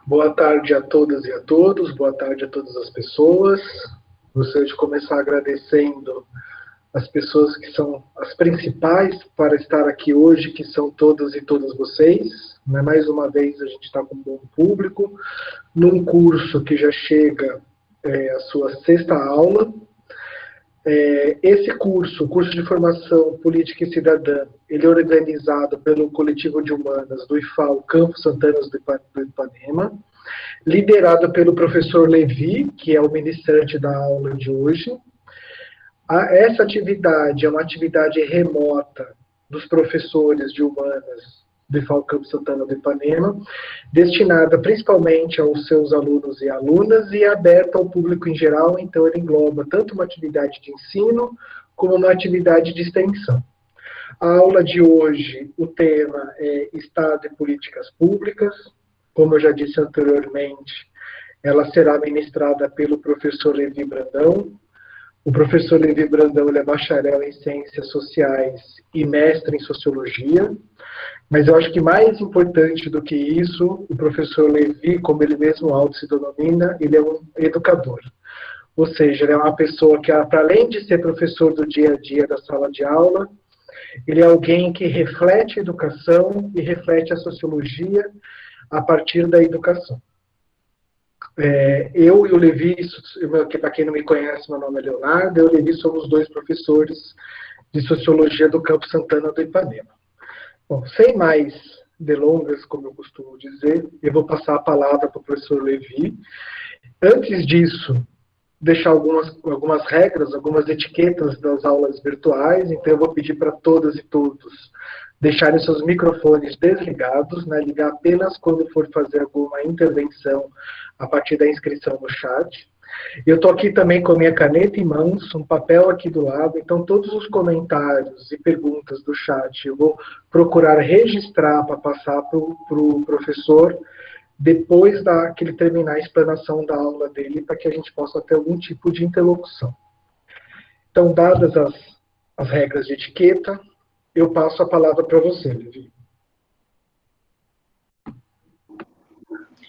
Boa tarde a todas e a todos, boa tarde a todas as pessoas. Gostaria de começar agradecendo as pessoas que são as principais para estar aqui hoje, que são todas e todas vocês. Mais uma vez, a gente está com um bom público, num curso que já chega a sua sexta aula. Esse curso, o curso de formação política e cidadã, ele é organizado pelo coletivo de humanas do IFAL Campos Santana do Ipanema, liderado pelo professor Levi, que é o ministrante da aula de hoje. Essa atividade é uma atividade remota dos professores de humanas do IFAL Campos Santana do Ipanema, destinada principalmente aos seus alunos e alunas e aberta ao público em geral, então ele engloba tanto uma atividade de ensino como uma atividade de extensão. A aula de hoje, o tema é Estado e Políticas Públicas. Como eu já disse anteriormente, ela será ministrada pelo professor Levi Brandão. O professor Levi Brandão ele é bacharel em Ciências Sociais e mestre em Sociologia, mas eu acho que mais importante do que isso, o professor Levi, como ele mesmo auto se denomina, ele é um educador. Ou seja, ele é uma pessoa que, para além de ser professor do dia a dia da sala de aula, ele é alguém que reflete a educação e reflete a sociologia a partir da educação. Eu e o Levi, que para quem não me conhece, meu nome é Leonardo, eu e o Levi somos dois professores de Sociologia do Campus Santana do Ipanema. Bom, sem mais delongas, como eu costumo dizer, eu vou passar a palavra para o professor Levi. Antes disso, deixar algumas regras, algumas etiquetas das aulas virtuais, então eu vou pedir para todas e todos deixarem seus microfones desligados, ligar apenas quando for fazer alguma intervenção a partir da inscrição no chat. Eu estou aqui também com a minha caneta em mãos, um papel aqui do lado, então todos os comentários e perguntas do chat eu vou procurar registrar para passar para o professor depois que ele terminar a explanação da aula dele, para que a gente possa ter algum tipo de interlocução. Então, dadas as regras de etiqueta, eu passo a palavra para você, Levi.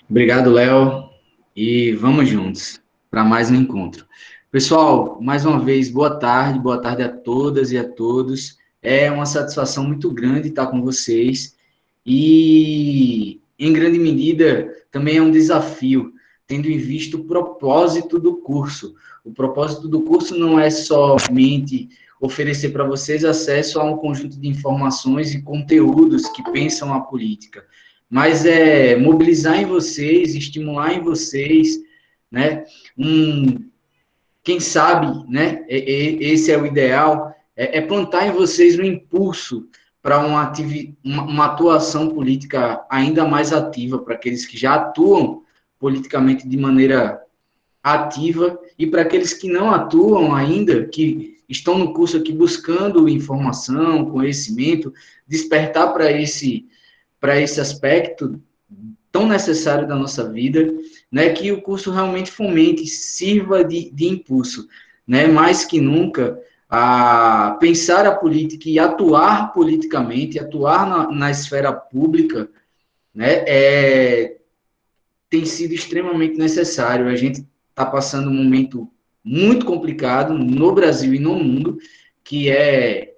Obrigado, Léo, e vamos juntos para mais um encontro. Pessoal, mais uma vez, boa tarde a todas e a todos. É uma satisfação muito grande estar com vocês e, em grande medida, também é um desafio, tendo em vista o propósito do curso. O propósito do curso não é somente oferecer para vocês acesso a um conjunto de informações e conteúdos que pensam a política, mas é mobilizar em vocês, estimular em vocês, né, quem sabe, né, esse é o ideal, é plantar em vocês um impulso para uma atuação política ainda mais ativa, para aqueles que já atuam politicamente de maneira ativa, e para aqueles que não atuam ainda, que estão no curso aqui buscando informação, conhecimento, despertar para esse aspecto tão necessário da nossa vida, né, que o curso realmente fomente, sirva de impulso, né, mais que nunca, a pensar a política e atuar politicamente, atuar na esfera pública, né, tem sido extremamente necessário. A gente está passando um momento muito complicado no Brasil e no mundo, que é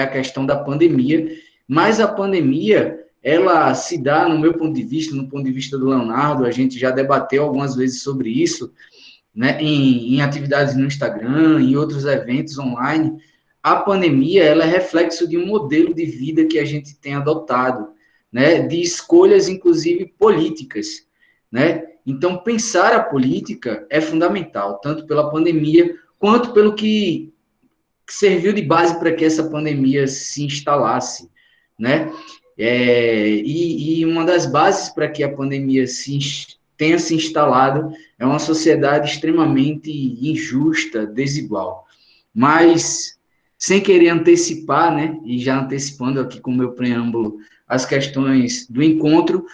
a questão da pandemia, mas a pandemia ela se dá, no meu ponto de vista, no ponto de vista do Leonardo, a gente já debateu algumas vezes sobre isso, né, em atividades no Instagram, em outros eventos online. A pandemia ela é reflexo de um modelo de vida que a gente tem adotado, né, de escolhas, inclusive, políticas, né? Então, pensar a política é fundamental, tanto pela pandemia, quanto pelo que serviu de base para que essa pandemia se instalasse, né? E uma das bases para que a pandemia tenha se instalado é uma sociedade extremamente injusta, desigual. Mas, sem querer antecipar, né, e já antecipando aqui com o meu preâmbulo as questões do encontro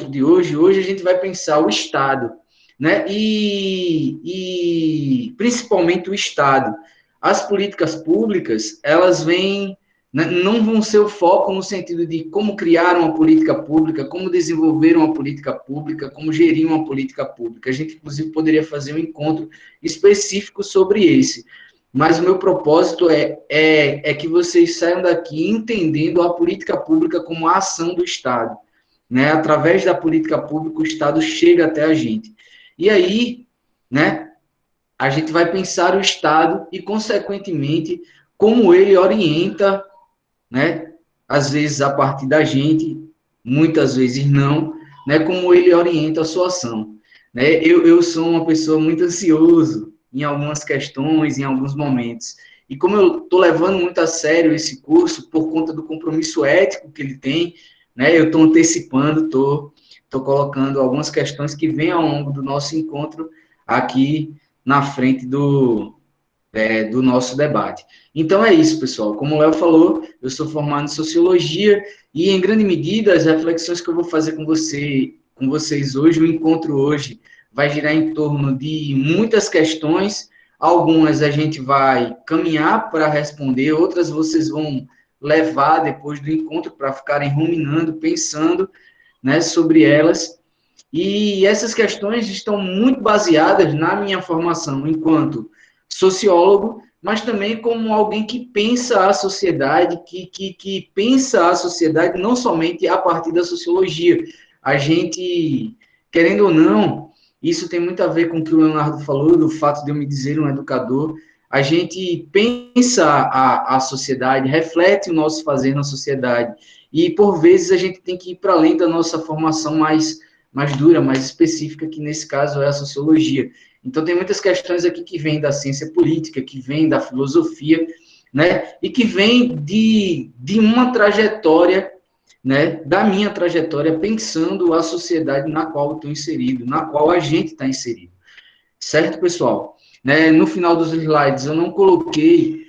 de hoje a gente vai pensar o Estado, né, e principalmente o Estado. As políticas públicas, elas vêm não vão ser o foco no sentido de como criar uma política pública, como desenvolver uma política pública, como gerir uma política pública. A gente, inclusive, poderia fazer um encontro específico sobre esse. Mas o meu propósito é que vocês saiam daqui entendendo a política pública como a ação do Estado. Né? Através da política pública, o Estado chega até a gente. E aí, né, a gente vai pensar o Estado e, consequentemente, como ele orienta, né, às vezes a partir da gente, muitas vezes não, né, como ele orienta a sua ação. Né? Eu sou uma pessoa muito ansioso em algumas questões, em alguns momentos. E como eu estou levando muito a sério esse curso, por conta do compromisso ético que ele tem, né, eu estou antecipando, estou colocando algumas questões que vêm ao longo do nosso encontro aqui na frente do nosso debate. Então é isso, pessoal. Como o Léo falou, eu sou formado em Sociologia e, em grande medida, as reflexões que eu vou fazer com vocês hoje, o encontro hoje, vai girar em torno de muitas questões. Algumas a gente vai caminhar para responder, outras vocês vão levar depois do encontro para ficarem ruminando, pensando, né, sobre elas. E essas questões estão muito baseadas na minha formação enquanto sociólogo, mas também como alguém que pensa a sociedade, que pensa a sociedade não somente a partir da sociologia. A gente, querendo ou não, isso tem muito a ver com o que o Leonardo falou, do fato de eu me dizer um educador. A gente pensa a sociedade, reflete o nosso fazer na sociedade, e por vezes a gente tem que ir para além da nossa formação mais dura, mais específica, que nesse caso é a sociologia. Então, tem muitas questões aqui que vêm da ciência política, que vêm da filosofia, né, e que vêm de uma trajetória, né, da minha trajetória, pensando a sociedade na qual eu estou inserido, na qual a gente está inserido. Certo, pessoal? Né, no final dos slides, eu não coloquei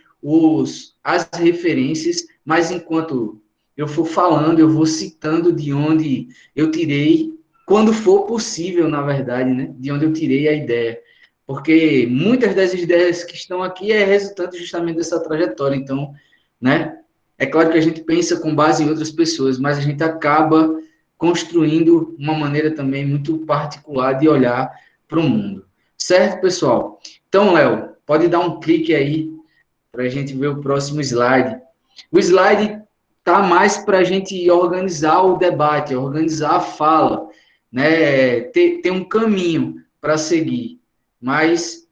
as referências, mas enquanto eu for falando, eu vou citando de onde eu tirei, quando for possível, na verdade, né, de onde eu tirei a ideia. Porque muitas das ideias que estão aqui é resultante justamente dessa trajetória. Então, né, é claro que a gente pensa com base em outras pessoas, mas a gente acaba construindo uma maneira também muito particular de olhar para o mundo. Certo, pessoal? Então, Léo, pode dar um clique aí para a gente ver o próximo slide. O slide está mais para a gente organizar o debate, organizar a fala, né? Ter um caminho para seguir. Mas,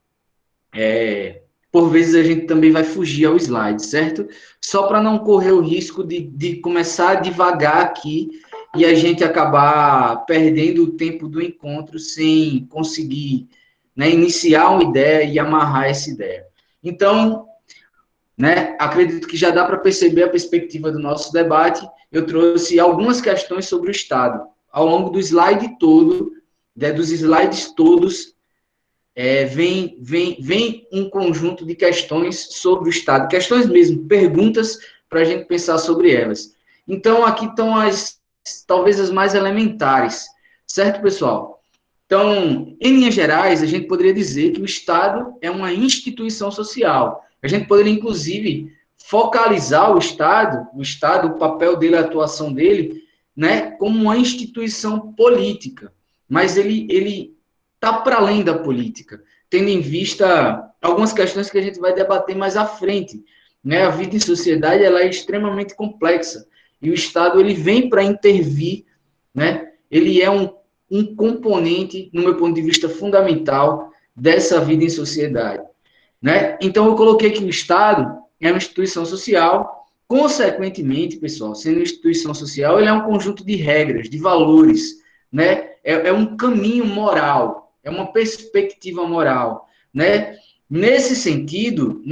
por vezes, a gente também vai fugir ao slide, certo? Só para não correr o risco de começar devagar aqui e a gente acabar perdendo o tempo do encontro sem conseguir, né, iniciar uma ideia e amarrar essa ideia. Então, né, acredito que já dá para perceber a perspectiva do nosso debate. Eu trouxe algumas questões sobre o Estado. Ao longo do slide todo, né, dos slides todos, vem um conjunto de questões sobre o Estado, questões mesmo, perguntas para a gente pensar sobre elas. Então, aqui estão talvez as mais elementares, certo, pessoal? Então, em linhas gerais, a gente poderia dizer que o Estado é uma instituição social. A gente poderia, inclusive, focalizar o papel dele, a atuação dele, né, como uma instituição política. Mas ele está para além da política, tendo em vista algumas questões que a gente vai debater mais à frente. Né? A vida em sociedade ela é extremamente complexa e o Estado ele vem para intervir, né? Ele é um componente, no meu ponto de vista, fundamental dessa vida em sociedade. Né? Então, eu coloquei que o Estado é uma instituição social, consequentemente, pessoal, sendo uma instituição social, ele é um conjunto de regras, de valores, né? É um caminho moral, é uma perspectiva moral, né? Nesse sentido,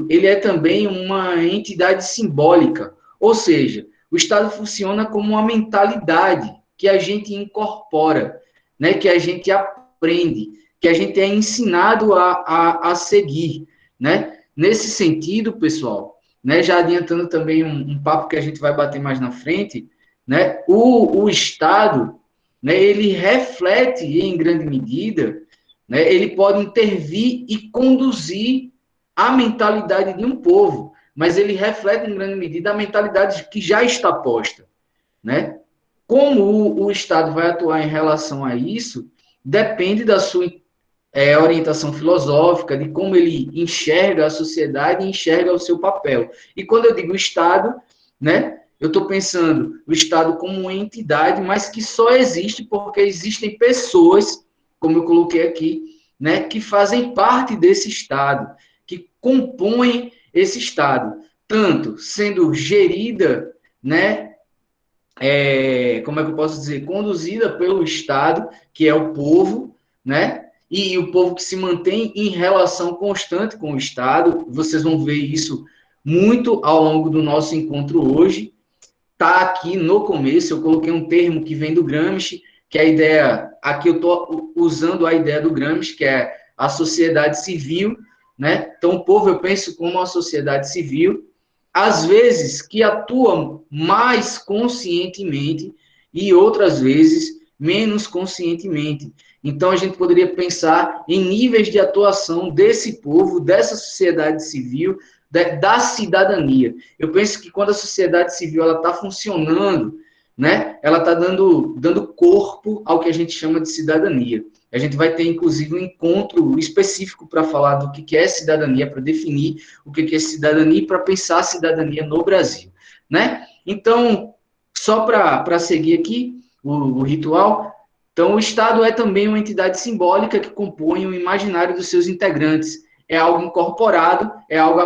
ele é também uma entidade simbólica, ou seja, o Estado funciona como uma mentalidade que a gente incorpora, né? Que a gente aprende, que a gente é ensinado a seguir, né? Nesse sentido, pessoal, né? Já adiantando também um papo que a gente vai bater mais na frente, né? O Estado, né? Ele reflete em grande medida, né? Ele pode intervir e conduzir a mentalidade de um povo, mas ele reflete, em grande medida, a mentalidade que já está posta, né? Como o Estado vai atuar em relação a isso, depende da sua orientação filosófica, de como ele enxerga a sociedade e enxerga o seu papel. E quando eu digo Estado, né, eu estou pensando o Estado como uma entidade, mas que só existe porque existem pessoas, como eu coloquei aqui, né, que fazem parte desse Estado, que compõem esse Estado, tanto sendo gerida, né, como é que eu posso dizer, conduzida pelo Estado, que é o povo, né? E o povo que se mantém em relação constante com o Estado. Vocês vão ver isso muito ao longo do nosso encontro hoje. Tá aqui no começo, eu coloquei um termo que vem do Gramsci, que é a ideia, aqui eu estou usando a ideia do Gramsci, que é a sociedade civil, né? Então, o povo eu penso como uma sociedade civil, às vezes que atua mais conscientemente e outras vezes menos conscientemente. Então, a gente poderia pensar em níveis de atuação desse povo, dessa sociedade civil, da cidadania. Eu penso que quando a sociedade civil está funcionando, né, ela está dando corpo ao que a gente chama de cidadania. A gente vai ter, inclusive, um encontro específico para falar do que é cidadania, para definir o que é cidadania e para pensar a cidadania no Brasil, né? Então, só para seguir aqui o ritual, então o Estado é também uma entidade simbólica que compõe o imaginário dos seus integrantes. É algo incorporado, é algo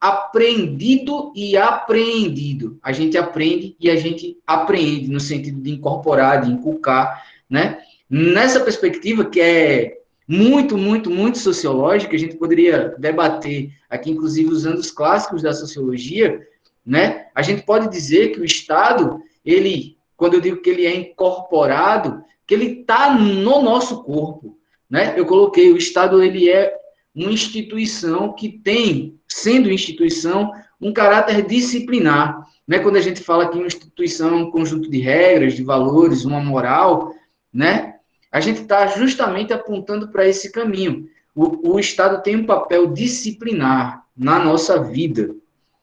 aprendido e apreendido. A gente aprende e a gente apreende, no sentido de incorporar, de inculcar, né? Nessa perspectiva, que é muito, muito, muito sociológica, a gente poderia debater aqui, inclusive, usando os clássicos da sociologia, né? A gente pode dizer que o Estado, ele, quando eu digo que ele é incorporado, que ele está no nosso corpo, né? Eu coloquei, o Estado, ele é uma instituição que tem, sendo instituição, um caráter disciplinar, né? Quando a gente fala que uma instituição é um conjunto de regras, de valores, uma moral, né? A gente está justamente apontando para esse caminho. O Estado tem um papel disciplinar na nossa vida,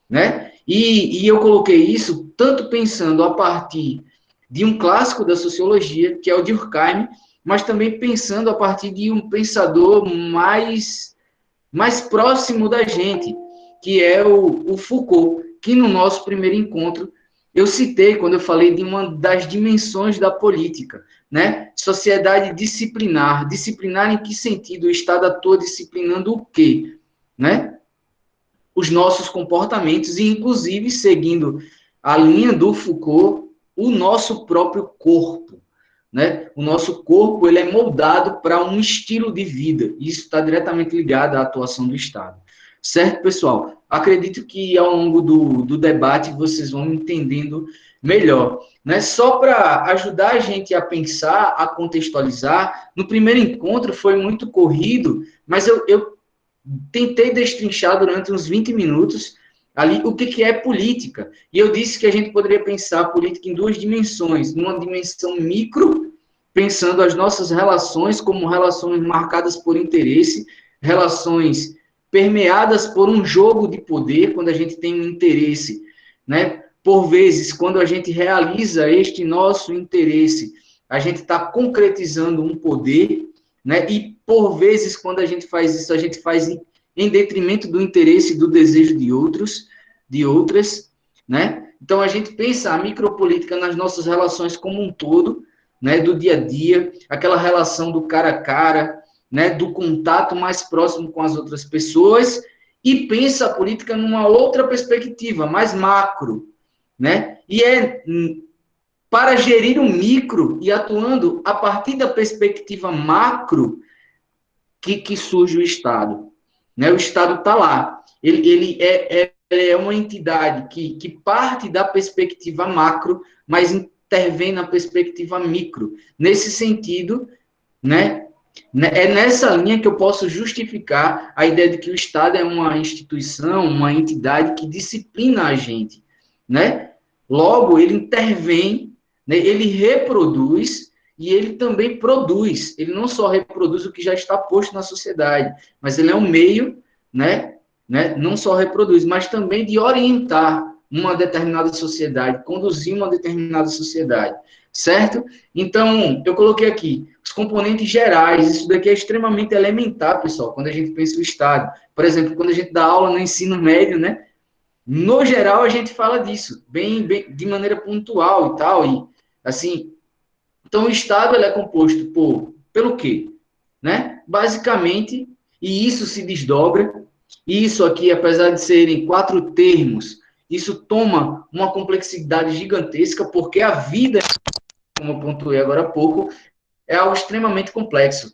né? E eu coloquei isso tanto pensando a partir de um clássico da sociologia, que é o Durkheim, mas também pensando a partir de um pensador mais próximo da gente, que é o Foucault, que no nosso primeiro encontro eu citei quando eu falei de uma das dimensões da política, né? Sociedade disciplinar. Disciplinar em que sentido? O Estado atua disciplinando o quê? Né? Os nossos comportamentos e, inclusive, seguindo a linha do Foucault, o nosso próprio corpo. Né? O nosso corpo ele é moldado para um estilo de vida. Isso está diretamente ligado à atuação do Estado. Certo, pessoal? Acredito que ao longo do debate vocês vão entendendo melhor. Né? Só para ajudar a gente a pensar, a contextualizar, no primeiro encontro foi muito corrido, mas eu tentei destrinchar durante uns 20 minutos ali o que é política. E eu disse que a gente poderia pensar a política em duas dimensões. Numa dimensão micro, pensando as nossas relações como relações marcadas por interesse, relações permeadas por um jogo de poder, quando a gente tem um interesse, né? Por vezes, quando a gente realiza este nosso interesse, a gente está concretizando um poder, né? E, por vezes, quando a gente faz isso, a gente faz em detrimento do interesse e do desejo de outros, de outras, né? Então, a gente pensa a micropolítica nas nossas relações como um todo, né? Do dia a dia, aquela relação do cara a cara, né? Do contato mais próximo com as outras pessoas, e pensa a política numa outra perspectiva, mais macro, né? E é para gerir o micro e atuando a partir da perspectiva macro que surge o Estado. Né? O Estado está lá. Ele é uma entidade que parte da perspectiva macro, mas intervém na perspectiva micro. Nesse sentido, né, é nessa linha que eu posso justificar a ideia de que o Estado é uma instituição, uma entidade que disciplina a gente. Né? Logo, ele intervém, né, ele reproduz e ele também produz. Ele não só reproduz o que já está posto na sociedade, mas ele é um meio, né, né? Não só reproduz, mas também de orientar uma determinada sociedade, conduzir uma determinada sociedade, certo? Então, eu coloquei aqui os componentes gerais, isso daqui é extremamente elementar, pessoal, quando a gente pensa no Estado. Por exemplo, quando a gente dá aula no ensino médio, né? No geral, a gente fala disso, bem de maneira pontual e tal, e assim, então o Estado ele é composto pelo quê? Né? Basicamente, e isso se desdobra, e isso aqui, apesar de serem 4 termos, isso toma uma complexidade gigantesca, porque a vida, como eu pontuei agora há pouco, é algo extremamente complexo.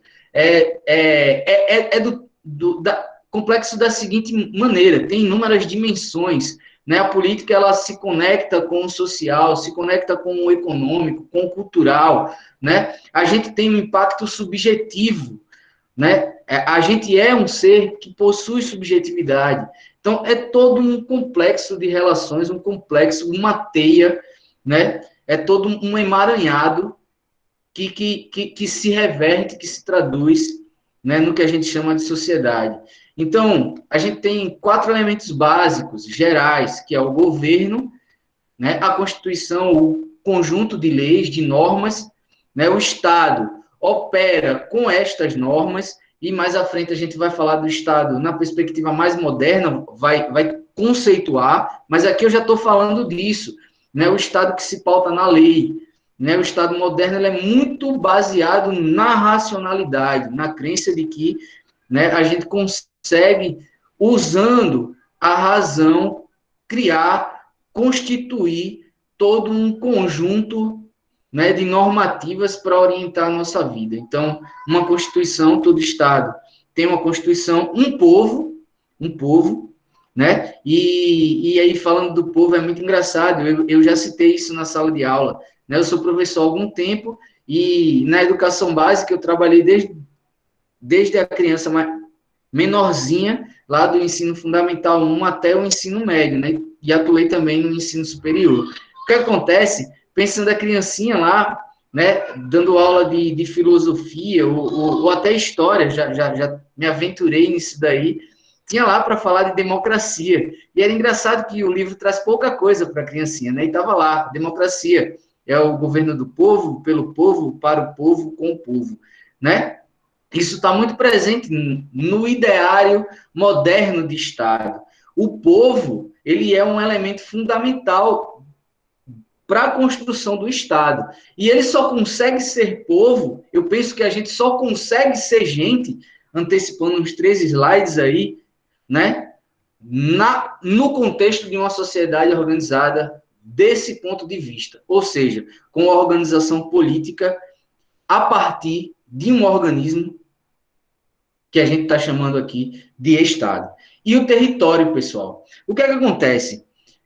Complexo da seguinte maneira, tem inúmeras dimensões, né? A política, ela se conecta com o social, se conecta com o econômico, com o cultural, né? A gente tem um impacto subjetivo, né? A gente é um ser que possui subjetividade. Então, é todo um complexo de relações, um complexo, uma teia, né? É todo um emaranhado que se reverte, que se traduz, né, no que a gente chama de sociedade. Então, a gente tem 4 elementos básicos, gerais, que é o governo, né, a Constituição, o conjunto de leis, de normas, né, o Estado opera com estas normas, e mais à frente a gente vai falar do Estado na perspectiva mais moderna, vai conceituar, mas aqui eu já estou falando disso, né, o Estado que se pauta na lei, né, o Estado moderno ele é muito baseado na racionalidade, na crença de que, né, a gente consegue, usando a razão, criar, constituir todo um conjunto, né, de normativas para orientar a nossa vida. Então, uma Constituição, todo Estado tem uma Constituição, um povo, né? E aí, falando do povo, é muito engraçado, eu já citei isso na sala de aula, né? Eu sou professor há algum tempo, e na educação básica eu trabalhei desde a criança menorzinha, lá do ensino fundamental 1 até o ensino médio, né? E atuei também no ensino superior. O que acontece, pensando a criancinha lá, né, dando aula de filosofia ou até história, já me aventurei nisso daí, tinha lá para falar de democracia. E era engraçado que o livro traz pouca coisa para a criancinha, né? E estava lá, democracia é o governo do povo, pelo povo, para o povo, com o povo, né? Isso está muito presente no ideário moderno de Estado. O povo, ele é um elemento fundamental para a construção do Estado. E ele só consegue ser povo, eu penso que a gente só consegue ser gente, antecipando os 3 slides aí, né? No contexto de uma sociedade organizada desse ponto de vista. Ou seja, com a organização política a partir de um organismo que a gente está chamando aqui de Estado. E o território, pessoal. O que é que acontece?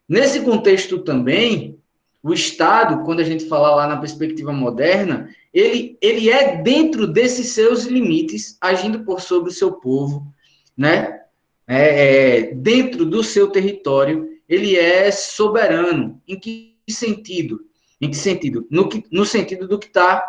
Nesse contexto também, o Estado, quando a gente fala lá na perspectiva moderna, ele é dentro desses seus limites, agindo por sobre o seu povo, né? Dentro do seu território, ele é soberano. Em que sentido? Em que sentido? No sentido do que está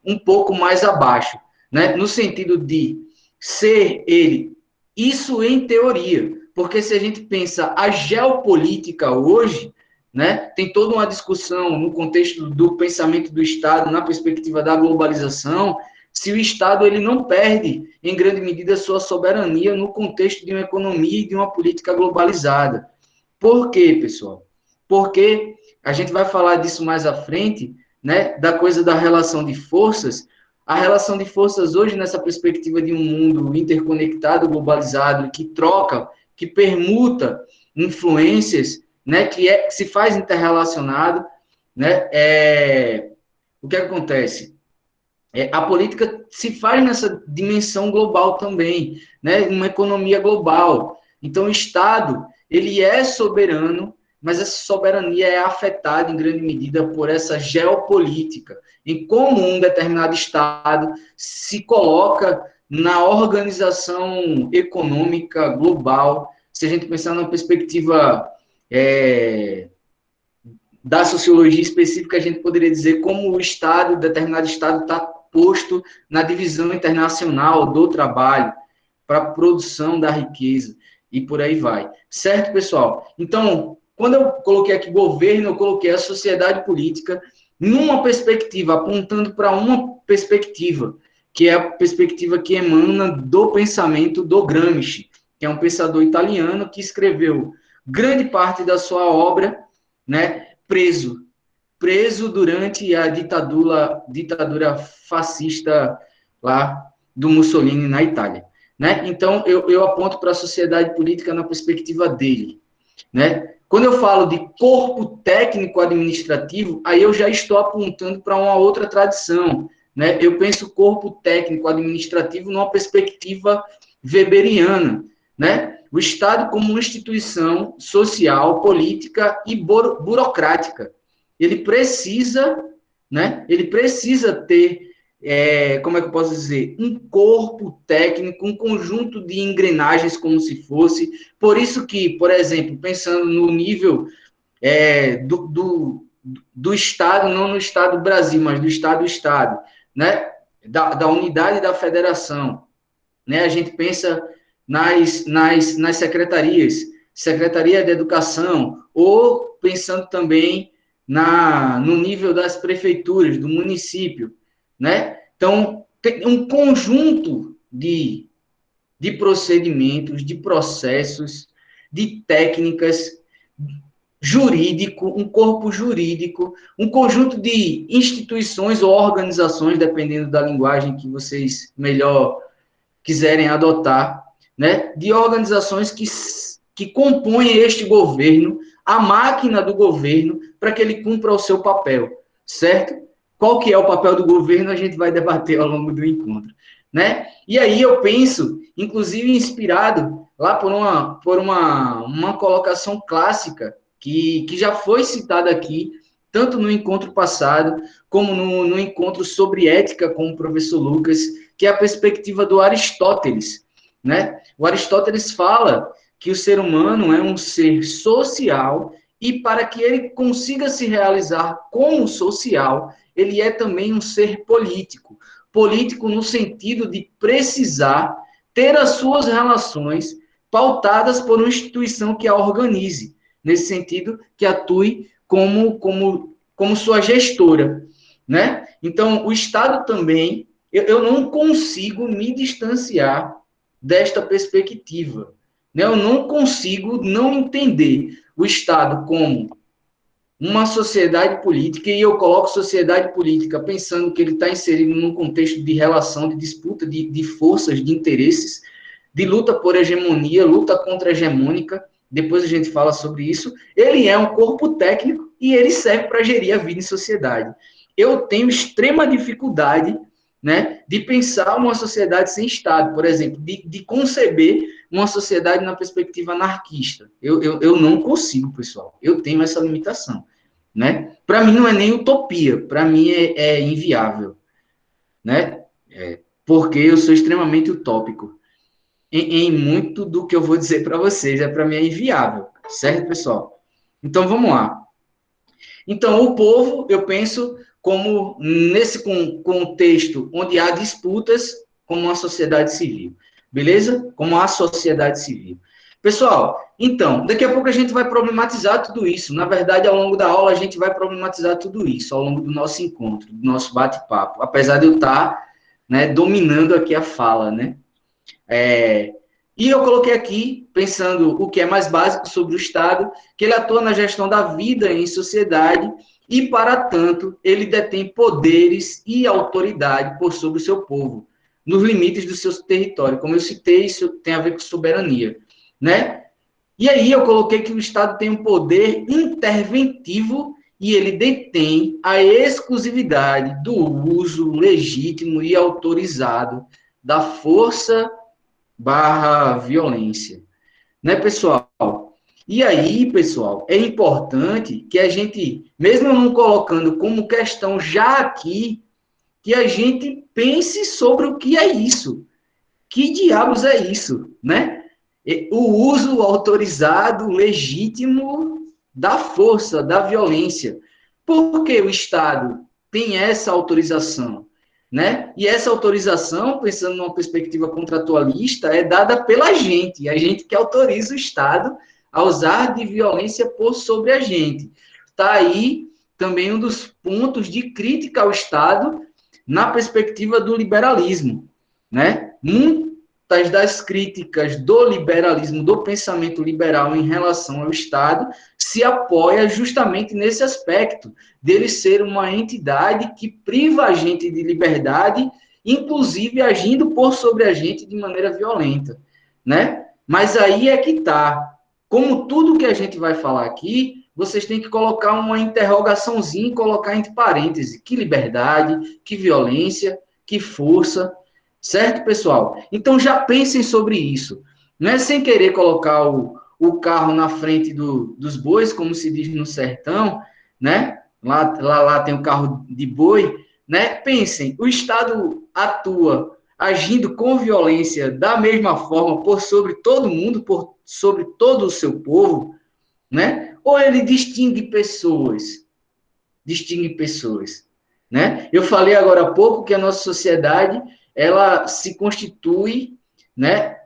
um pouco mais abaixo, né? No sentido de ser ele, isso em teoria, porque se a gente pensa a geopolítica hoje, né, tem toda uma discussão no contexto do pensamento do Estado, na perspectiva da globalização, se o Estado ele não perde, em grande medida, sua soberania no contexto de uma economia e de uma política globalizada. Por quê, pessoal? Porque a gente vai falar disso mais à frente, né, da coisa da relação de forças. A relação de forças hoje, nessa perspectiva de um mundo interconectado, globalizado, que troca, que permuta influências, né, que se faz interrelacionado, né, o que acontece? A política se faz nessa dimensão global também, né, uma economia global. Então, o Estado, ele é soberano, mas essa soberania é afetada em grande medida por essa geopolítica, em como um determinado Estado se coloca na organização econômica global. Se a gente pensar numa perspectiva da sociologia específica, a gente poderia dizer como o Estado, determinado Estado, está posto na divisão internacional do trabalho para a produção da riqueza. e por aí vai. Certo, pessoal? Então, quando eu coloquei aqui governo, eu coloquei a sociedade política numa perspectiva, apontando para uma perspectiva, que é a perspectiva que emana do pensamento do Gramsci, que é um pensador italiano que escreveu grande parte da sua obra, né, preso durante a ditadura fascista lá do Mussolini na Itália. Né? Então, eu aponto para a sociedade política na perspectiva dele. Né? Quando eu falo de corpo técnico-administrativo, aí eu já estou apontando para uma outra tradição. Né? Eu penso corpo técnico-administrativo numa perspectiva weberiana. Né? O Estado como uma instituição social, política e burocrática. Ele precisa, né? Ele precisa ter, como é que eu posso dizer, um corpo técnico, um conjunto de engrenagens, como se fosse. Por isso que, por exemplo, pensando no nível do Estado, não no Estado do Brasil, mas do Estado, né? Da unidade da federação, né? A gente pensa nas secretarias, Secretaria de Educação, ou pensando também no nível das prefeituras, do município, né? Então, tem um conjunto de procedimentos, de processos, de técnicas, jurídico, um corpo jurídico, um conjunto de instituições ou organizações, dependendo da linguagem que vocês melhor quiserem adotar, né, de organizações que compõem este governo, a máquina do governo, para que ele cumpra o seu papel, certo? Qual que é o papel do governo, a gente vai debater ao longo do encontro, né? E aí eu penso, inclusive inspirado lá por uma colocação clássica que já foi citada aqui, tanto no encontro passado, como no encontro sobre ética com o professor Lucas, que é a perspectiva do Aristóteles, né? O Aristóteles fala que o ser humano é um ser social e para que ele consiga se realizar como social, ele é também um ser político. Político no sentido de precisar ter as suas relações pautadas por uma instituição que a organize, nesse sentido, que atue como sua gestora, né? Então, o Estado também, eu não consigo me distanciar desta perspectiva, né? Eu não consigo não entender o Estado como uma sociedade política, e eu coloco sociedade política pensando que ele está inserido num contexto de relação, de disputa de forças, de interesses, de luta por hegemonia, luta contra-hegemônica, depois a gente fala sobre isso. Ele é um corpo técnico e ele serve para gerir a vida em sociedade. Eu tenho extrema dificuldade, né, de pensar uma sociedade sem Estado, por exemplo, de conceber uma sociedade na perspectiva anarquista. Eu não consigo, pessoal. Eu tenho essa limitação, né? Para mim não é nem utopia, para mim é inviável, né? Porque eu sou extremamente utópico em muito do que eu vou dizer para vocês. Para mim é inviável, certo, pessoal? Então vamos lá. Então o povo, eu penso como nesse contexto onde há disputas, como uma sociedade civil, beleza? Como a sociedade civil. Pessoal, então, daqui a pouco a gente vai problematizar tudo isso. Na verdade, ao longo da aula, a gente vai problematizar tudo isso, ao longo do nosso encontro, do nosso bate-papo, apesar de eu estar, né, dominando aqui a fala, né? E eu coloquei aqui, pensando o que é mais básico sobre o Estado, que ele atua na gestão da vida em sociedade e, para tanto, ele detém poderes e autoridade por sobre o seu povo, nos limites do seu território. Como eu citei, isso tem a ver com soberania, né? E aí eu coloquei que o Estado tem um poder interventivo e ele detém a exclusividade do uso legítimo e autorizado da força / violência, né, pessoal? E aí, pessoal, é importante que a gente, mesmo não colocando como questão já aqui, que a gente pense sobre o que é isso. Que diabos é isso, né? O uso autorizado, legítimo da força, da violência. Por que o Estado tem essa autorização? né? E essa autorização, pensando numa perspectiva contratualista, é dada pela gente, a gente que autoriza o Estado a usar de violência por sobre a gente. Está aí também um dos pontos de crítica ao Estado na perspectiva do liberalismo, né? Muitas das críticas do liberalismo, do pensamento liberal em relação ao Estado, se apoia justamente nesse aspecto, dele ser uma entidade que priva a gente de liberdade, inclusive agindo por sobre a gente de maneira violenta, né? Mas aí é que está. Como tudo que a gente vai falar aqui, vocês têm que colocar uma interrogaçãozinha e colocar entre parênteses que liberdade, que violência, que força, certo, pessoal? Então já pensem sobre isso. Não é sem querer colocar o carro na frente dos bois, como se diz no sertão, né? Lá tem o carro de boi, né? Pensem, o Estado atua agindo com violência da mesma forma por sobre todo mundo, por sobre todo o seu povo, né? Ou ele distingue pessoas, né? Eu falei agora há pouco que a nossa sociedade ela se constitui, né,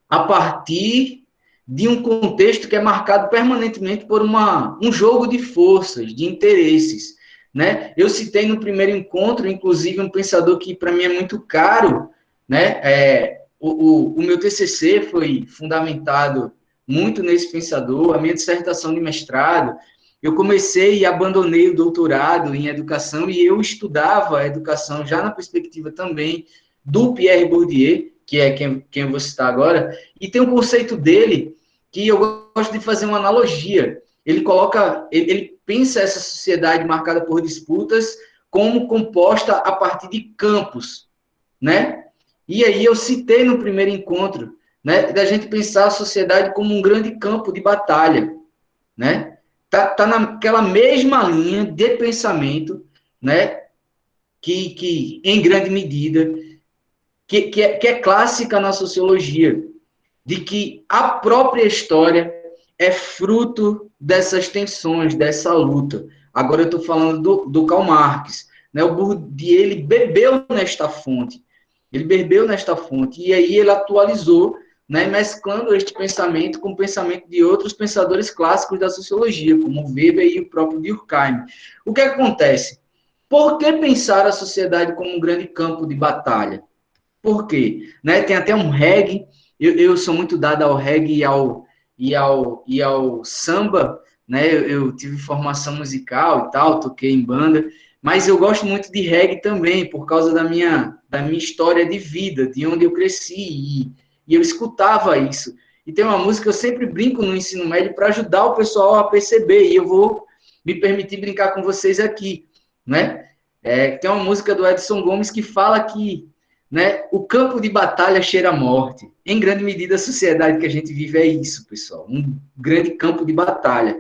a partir de um contexto que é marcado permanentemente por um jogo de forças, de interesses, né? Eu citei no primeiro encontro, inclusive, um pensador que para mim é muito caro, né? O meu TCC foi fundamentado muito nesse pensador, a minha dissertação de mestrado, eu comecei e abandonei o doutorado em educação e eu estudava a educação já na perspectiva também do Pierre Bourdieu, que é quem eu vou citar agora, e tem um conceito dele que eu gosto de fazer uma analogia. Ele pensa essa sociedade marcada por disputas como composta a partir de campos, né? E aí eu citei no primeiro encontro, né, da gente pensar a sociedade como um grande campo de batalha, né? Tá naquela mesma linha de pensamento, né, que em grande medida que é clássica na sociologia, de que a própria história é fruto dessas tensões, dessa luta. Agora eu estou falando do Karl Marx, né? O Bourdieu, ele bebeu nesta fonte, e aí ele atualizou, né, mesclando este pensamento com o pensamento de outros pensadores clássicos da sociologia, como Weber e o próprio Durkheim. O que acontece? Por que pensar a sociedade como um grande campo de batalha? Por quê? Né? Tem até um reggae, eu sou muito dado ao reggae e ao samba, né? Eu tive formação musical e tal, toquei em banda, mas eu gosto muito de reggae também, por causa da minha história de vida, de onde eu cresci, e eu escutava isso. E tem uma música que eu sempre brinco no ensino médio para ajudar o pessoal a perceber, e eu vou me permitir brincar com vocês aqui, né? Tem uma música do Edson Gomes que fala que, né, o campo de batalha cheira a morte. Em grande medida, a sociedade que a gente vive é isso, pessoal. Um grande campo de batalha.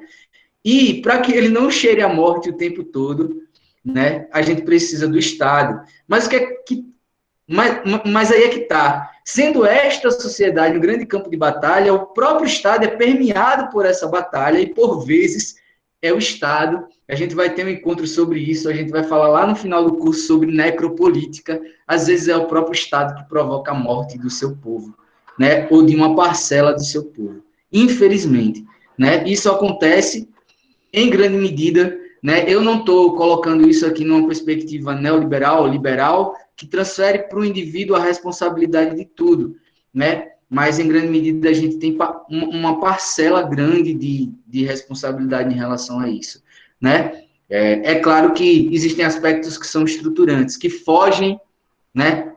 E, para que ele não cheire a morte o tempo todo, né, a gente precisa do Estado. Mas, mas aí é que está. Sendo esta sociedade um grande campo de batalha, o próprio Estado é permeado por essa batalha e, por vezes, é o Estado. A gente vai ter um encontro sobre isso, a gente vai falar lá no final do curso sobre necropolítica. Às vezes é o próprio Estado que provoca a morte do seu povo, né? Ou de uma parcela do seu povo. Infelizmente, né? Isso acontece em grande medida, né? Eu não estou colocando isso aqui numa perspectiva neoliberal ou liberal, que transfere para o indivíduo a responsabilidade de tudo, né? Mas, em grande medida, a gente tem uma parcela grande de responsabilidade em relação a isso, né? É claro que existem aspectos que são estruturantes, que fogem, né?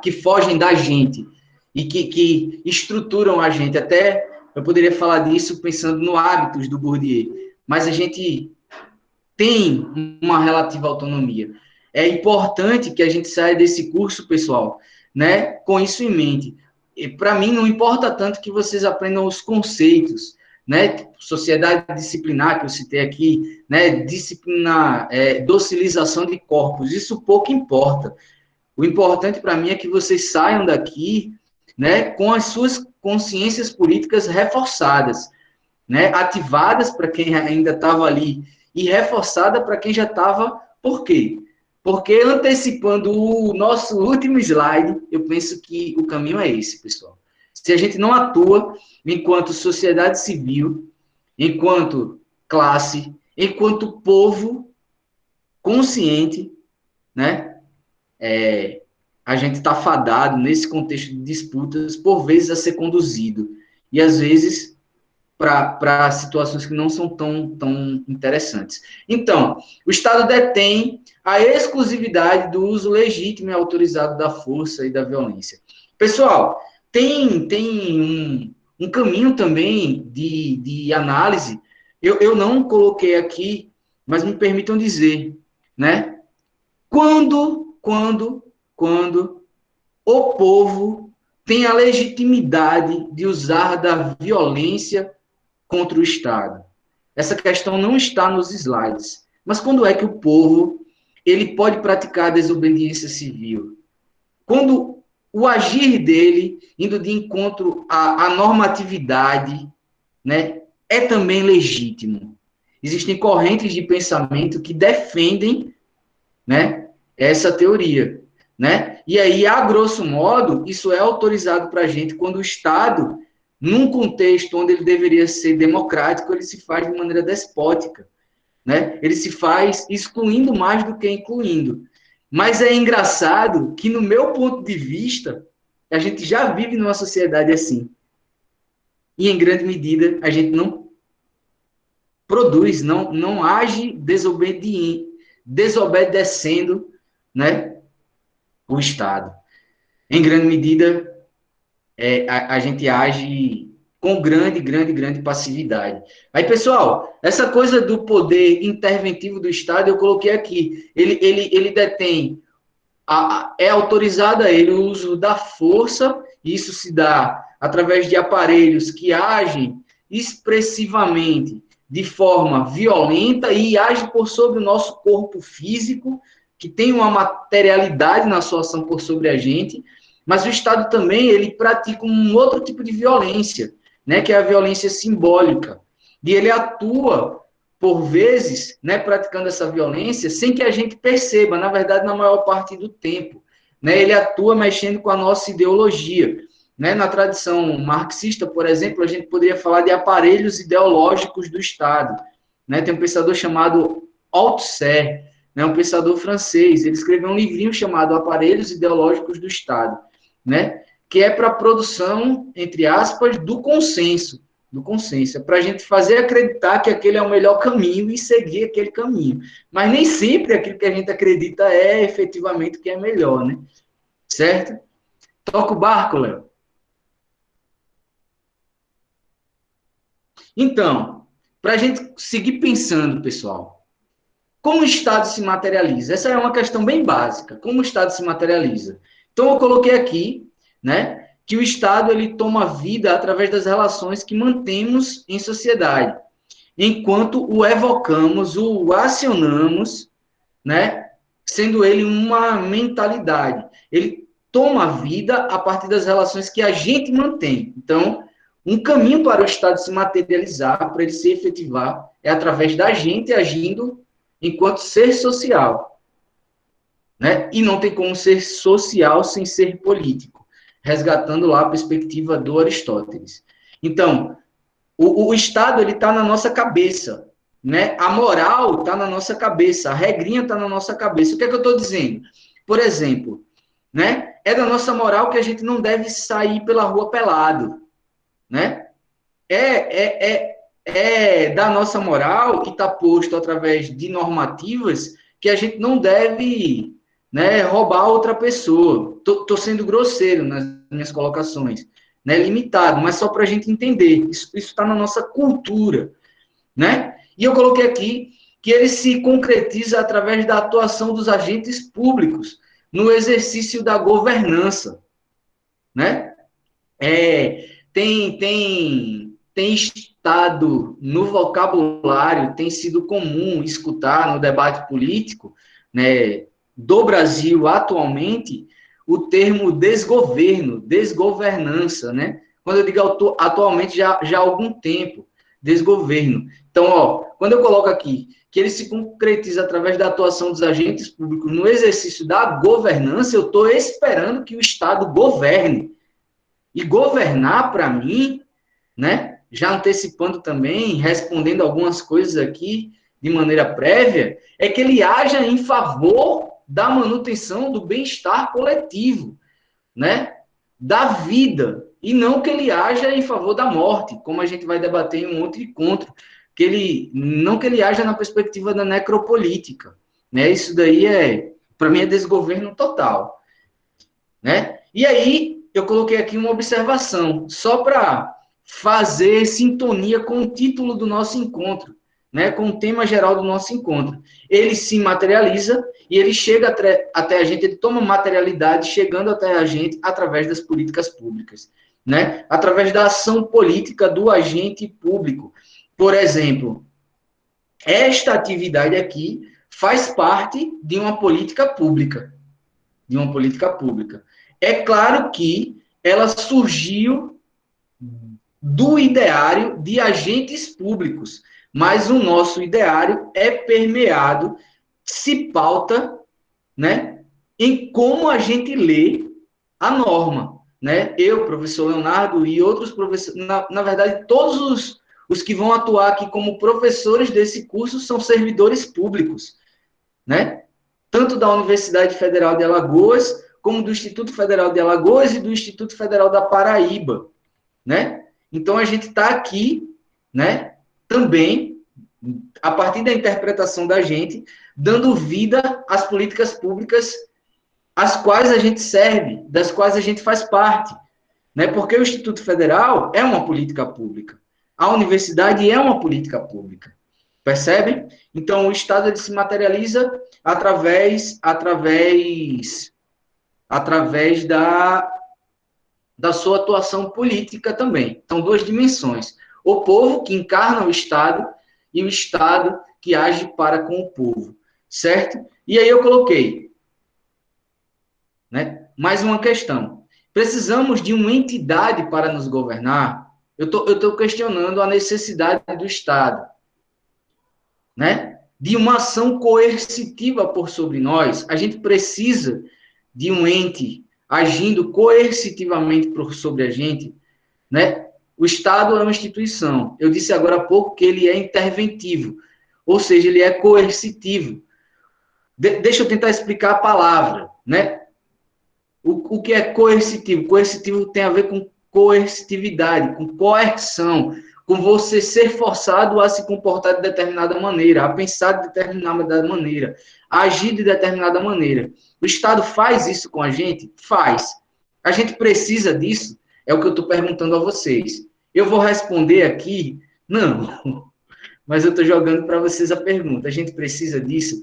Que fogem da gente e que estruturam a gente. Até eu poderia falar disso pensando no hábitos do Bourdieu, mas a gente tem uma relativa autonomia. É importante que a gente saia desse curso, pessoal, né, com isso em mente. E para mim não importa tanto que vocês aprendam os conceitos, né, sociedade disciplinar que eu citei aqui, né, disciplinar, docilização de corpos, isso pouco importa. O importante para mim é que vocês saiam daqui, né, com as suas consciências políticas reforçadas, né, ativadas para quem ainda estava ali e reforçada para quem já estava. Por quê? Porque antecipando o nosso último slide, eu penso que o caminho é esse, pessoal. Se a gente não atua enquanto sociedade civil, enquanto classe, enquanto povo consciente, né? A gente está fadado nesse contexto de disputas, por vezes a ser conduzido. E às vezes para situações que não são tão interessantes. Então, o Estado detém a exclusividade do uso legítimo e autorizado da força e da violência. Pessoal, tem um caminho também de análise, eu não coloquei aqui, mas me permitam dizer, né? Quando o povo tem a legitimidade de usar da violência contra o Estado. Essa questão não está nos slides. Mas quando é que o povo ele pode praticar a desobediência civil? Quando o agir dele, indo de encontro à normatividade, né, é também legítimo. Existem correntes de pensamento que defendem, né, essa teoria. Né? E aí, a grosso modo, isso é autorizado para a gente quando o Estado, num contexto onde ele deveria ser democrático, ele se faz de maneira despótica. Né? Ele se faz excluindo mais do que incluindo. Mas é engraçado que, no meu ponto de vista, a gente já vive numa sociedade assim. E, em grande medida, a gente não produz, não age desobedecendo, né, o Estado. Em grande medida, a gente age com grande passividade. Aí, pessoal, essa coisa do poder interventivo do Estado, eu coloquei aqui. Ele detém, é autorizado a ele o uso da força, e isso se dá através de aparelhos que agem expressivamente de forma violenta e agem por sobre o nosso corpo físico, que tem uma materialidade na sua ação por sobre a gente, mas o Estado também ele pratica um outro tipo de violência, né, que é a violência simbólica. E ele atua, por vezes, né, praticando essa violência sem que a gente perceba, na verdade, na maior parte do tempo. Né, ele atua mexendo com a nossa ideologia. Né, na tradição marxista, por exemplo, a gente poderia falar de aparelhos ideológicos do Estado. Né, tem um pensador chamado Althusser, né, um pensador francês, ele escreveu um livrinho chamado Aparelhos Ideológicos do Estado, né, que é para a produção, entre aspas, do consenso, é para a gente fazer acreditar que aquele é o melhor caminho e seguir aquele caminho. Mas nem sempre aquilo que a gente acredita é efetivamente o que é melhor, né? Certo? Toca o barco, Léo. Então, para a gente seguir pensando, pessoal, como o Estado se materializa? Essa é uma questão bem básica. Como o Estado se materializa? Então, eu coloquei aqui, né, que o Estado ele toma vida através das relações que mantemos em sociedade, enquanto o evocamos, o acionamos, né, sendo ele uma mentalidade. Ele toma vida a partir das relações que a gente mantém. Então, um caminho para o Estado se materializar, para ele se efetivar, é através da gente agindo enquanto ser social. Né? E não tem como ser social sem ser político, resgatando lá a perspectiva do Aristóteles. Então, o Estado ele está na nossa cabeça, né? A moral está na nossa cabeça, a regrinha está na nossa cabeça. O que é que eu estou dizendo? Por exemplo, né? É da nossa moral que a gente não deve sair pela rua pelado, né? É da nossa moral que está posto através de normativas que a gente não deve, né, roubar outra pessoa. Estou sendo grosseiro nas minhas colocações, né, limitado, mas só para a gente entender. Isso está na nossa cultura, né? E eu coloquei aqui que ele se concretiza através da atuação dos agentes públicos no exercício da governança, né? Tem estado no vocabulário, tem sido comum escutar no debate político, né, do Brasil atualmente, o termo desgoverno, desgovernança, né? Quando eu digo atualmente, já há algum tempo, desgoverno. Então, quando eu coloco aqui que ele se concretiza através da atuação dos agentes públicos no exercício da governança, eu estou esperando que o Estado governe. E governar, para mim, né, já antecipando também, respondendo algumas coisas aqui de maneira prévia, é que ele haja em favor da manutenção do bem-estar coletivo, né, da vida, e não que ele haja em favor da morte, como a gente vai debater em um outro encontro, não que ele haja na perspectiva da necropolítica, né, isso daí para mim, é desgoverno total, né, e aí eu coloquei aqui uma observação, só para fazer sintonia com o título do nosso encontro, né, com o tema geral do nosso encontro. Ele se materializa e ele chega até a gente, ele toma materialidade chegando até a gente através das políticas públicas, né, através da ação política do agente público. Por exemplo, esta atividade aqui faz parte de uma política pública, É claro que ela surgiu do ideário de agentes públicos, mas o nosso ideário é permeado, se pauta, né, em como a gente lê a norma, né? Eu, professor Leonardo e outros professores, na verdade, todos os que vão atuar aqui como professores desse curso são servidores públicos, né? Tanto da Universidade Federal de Alagoas, como do Instituto Federal de Alagoas e do Instituto Federal da Paraíba, né? Então, a gente está aqui, né, também, a partir da interpretação da gente, dando vida às políticas públicas às quais a gente serve, das quais a gente faz parte, né? Porque o Instituto Federal é uma política pública, a universidade é uma política pública, percebem? Então, o Estado ele se materializa através da sua atuação política também. São duas dimensões. O povo que encarna o Estado e o Estado que age para com o povo, certo? E aí eu coloquei, né, mais uma questão. Precisamos de uma entidade para nos governar? Eu estou questionando a necessidade do Estado, né? De uma ação coercitiva por sobre nós. A gente precisa de um ente agindo coercitivamente sobre a gente, né? O Estado é uma instituição. Eu disse agora há pouco que ele é interventivo, ou seja, ele é coercitivo. Deixa eu tentar explicar a palavra, né? O que é coercitivo? Coercitivo tem a ver com coercitividade, com coerção, com você ser forçado a se comportar de determinada maneira, a pensar de determinada maneira, a agir de determinada maneira. O Estado faz isso com a gente? Faz. A gente precisa disso? É o que eu estou perguntando a vocês. Eu vou responder aqui, não, mas eu estou jogando para vocês a pergunta. A gente precisa disso?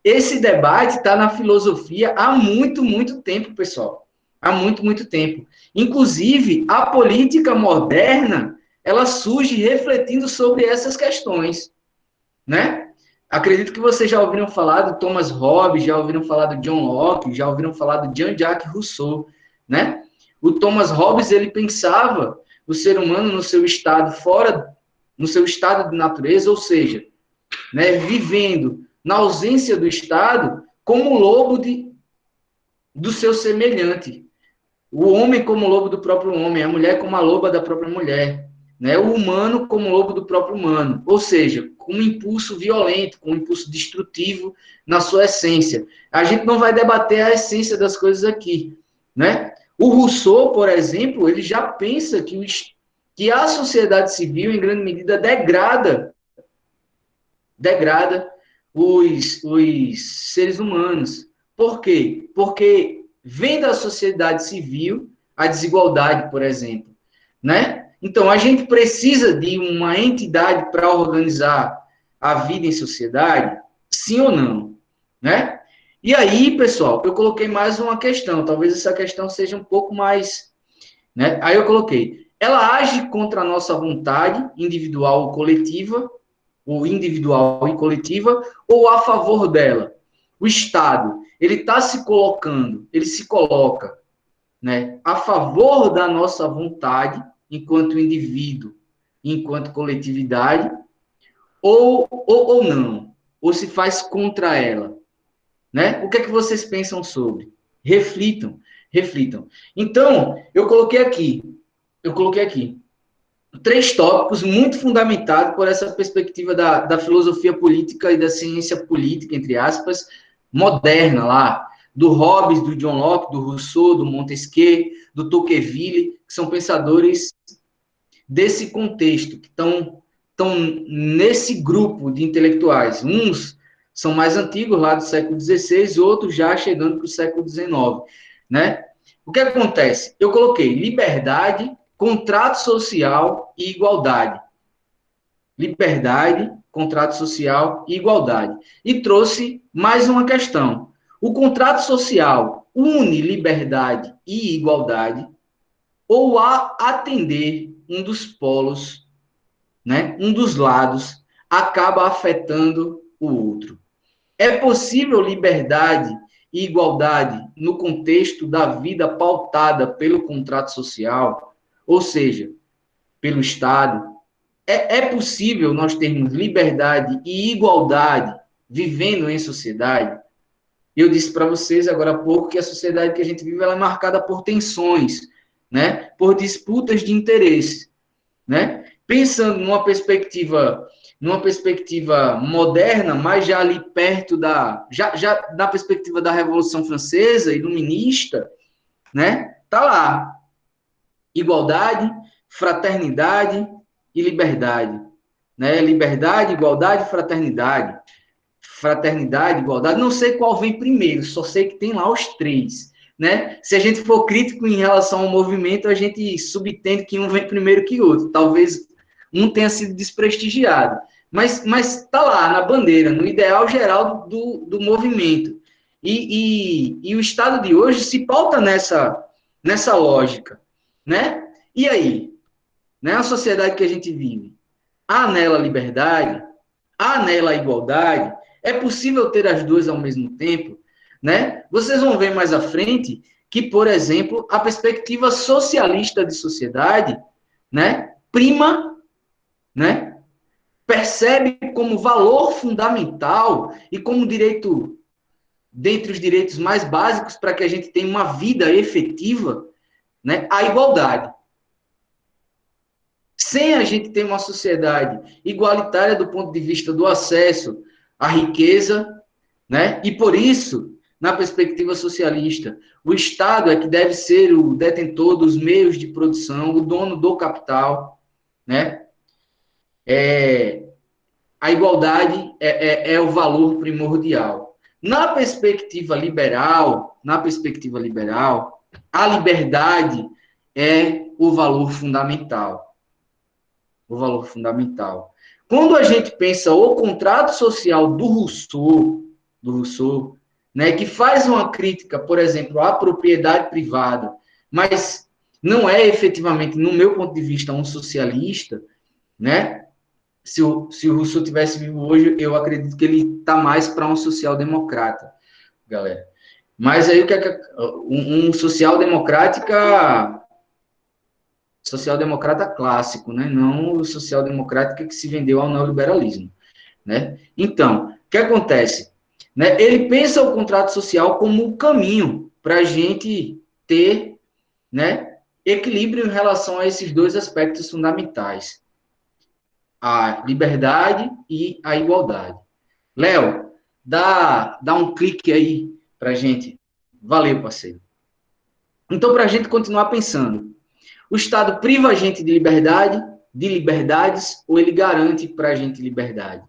Esse debate está na filosofia há muito, muito tempo, pessoal. Há muito, muito tempo. Inclusive, a política moderna, ela surge refletindo sobre essas questões, né? Acredito que vocês já ouviram falar do Thomas Hobbes, já ouviram falar do John Locke, já ouviram falar do Jean-Jacques Rousseau, né? O Thomas Hobbes, ele pensava o ser humano no seu estado no seu estado de natureza, ou seja, né, vivendo na ausência do Estado, como lobo do seu semelhante. O homem como lobo do próprio homem, a mulher como a loba da própria mulher, né? O humano como lobo do próprio humano, ou seja, com um impulso violento, com um impulso destrutivo na sua essência. A gente não vai debater a essência das coisas aqui, né? O Rousseau, por exemplo, ele já pensa que a sociedade civil, em grande medida, degrada os seres humanos. Por quê? Porque vem da sociedade civil a desigualdade, por exemplo, né? Então, a gente precisa de uma entidade para organizar a vida em sociedade? Sim ou não? Né? E aí, pessoal, eu coloquei mais uma questão, talvez essa questão seja um pouco mais, né? Aí eu coloquei, ela age contra a nossa vontade individual ou coletiva, ou individual e coletiva, ou a favor dela? O Estado, ele está se colocando, ele se coloca, né, a favor da nossa vontade, enquanto indivíduo, enquanto coletividade, ou não? Ou se faz contra ela? Né? O que é que vocês pensam sobre? Reflitam, reflitam. Então, eu coloquei aqui 3 tópicos muito fundamentados por essa perspectiva da filosofia política e da ciência política, entre aspas, moderna lá, do Hobbes, do John Locke, do Rousseau, do Montesquieu, do Tocqueville, que são pensadores desse contexto, que estão nesse grupo de intelectuais. Uns são mais antigos, lá do século XVI, outros já chegando para o século XIX. Né? O que acontece? Eu coloquei liberdade, contrato social e igualdade. Liberdade, contrato social e igualdade. E trouxe mais uma questão. O contrato social une liberdade e igualdade ou a atender um dos polos, né, um dos lados, acaba afetando o outro. É possível liberdade e igualdade no contexto da vida pautada pelo contrato social, ou seja, pelo Estado? É possível nós termos liberdade e igualdade vivendo em sociedade? Eu disse para vocês agora há pouco que a sociedade que a gente vive ela é marcada por tensões, né? Por disputas de interesse, né? Pensando numa perspectiva moderna, mas já ali perto já da perspectiva da Revolução Francesa, iluminista, né? Tá lá, igualdade, fraternidade e liberdade, né? Liberdade, igualdade, fraternidade, igualdade. Não sei qual vem primeiro, só sei que tem lá os 3. Né? Se a gente for crítico em relação ao movimento, a gente subentende que um vem primeiro que o outro. Talvez um tenha sido desprestigiado. Mas está lá, na bandeira, no ideal geral do movimento. E o Estado de hoje se pauta nessa lógica. Né? E aí? Né? A sociedade que a gente vive, há nela liberdade? Há nela igualdade? É possível ter as duas ao mesmo tempo? Né? Vocês vão ver mais à frente que, por exemplo, a perspectiva socialista de sociedade, né, prima, né, percebe como valor fundamental e como direito, dentre os direitos mais básicos para que a gente tenha uma vida efetiva, né, a igualdade. Sem a gente ter uma sociedade igualitária do ponto de vista do acesso à riqueza, né, e por isso na perspectiva socialista, o Estado é que deve ser o detentor dos meios de produção, o dono do capital, né? A igualdade é o valor primordial. Na perspectiva liberal, a liberdade é o valor fundamental. O valor fundamental. Quando a gente pensa o contrato social do Rousseau, né, que faz uma crítica, por exemplo, à propriedade privada, mas não é efetivamente, no meu ponto de vista, um socialista, né? Se o Rousseau tivesse vivo hoje, eu acredito que ele está mais para um social-democrata, galera. Mas aí o que é um social-democrata clássico, né? Não o social-democrata que se vendeu ao neoliberalismo, né? Então, o que acontece? Né? Ele pensa o contrato social como um caminho para a gente ter, né, equilíbrio em relação a esses 2 aspectos fundamentais, a liberdade e a igualdade. Léo, dá um clique aí para a gente. Valeu, parceiro. Então, para a gente continuar pensando, o Estado priva a gente de liberdades, ou ele garante para a gente liberdade?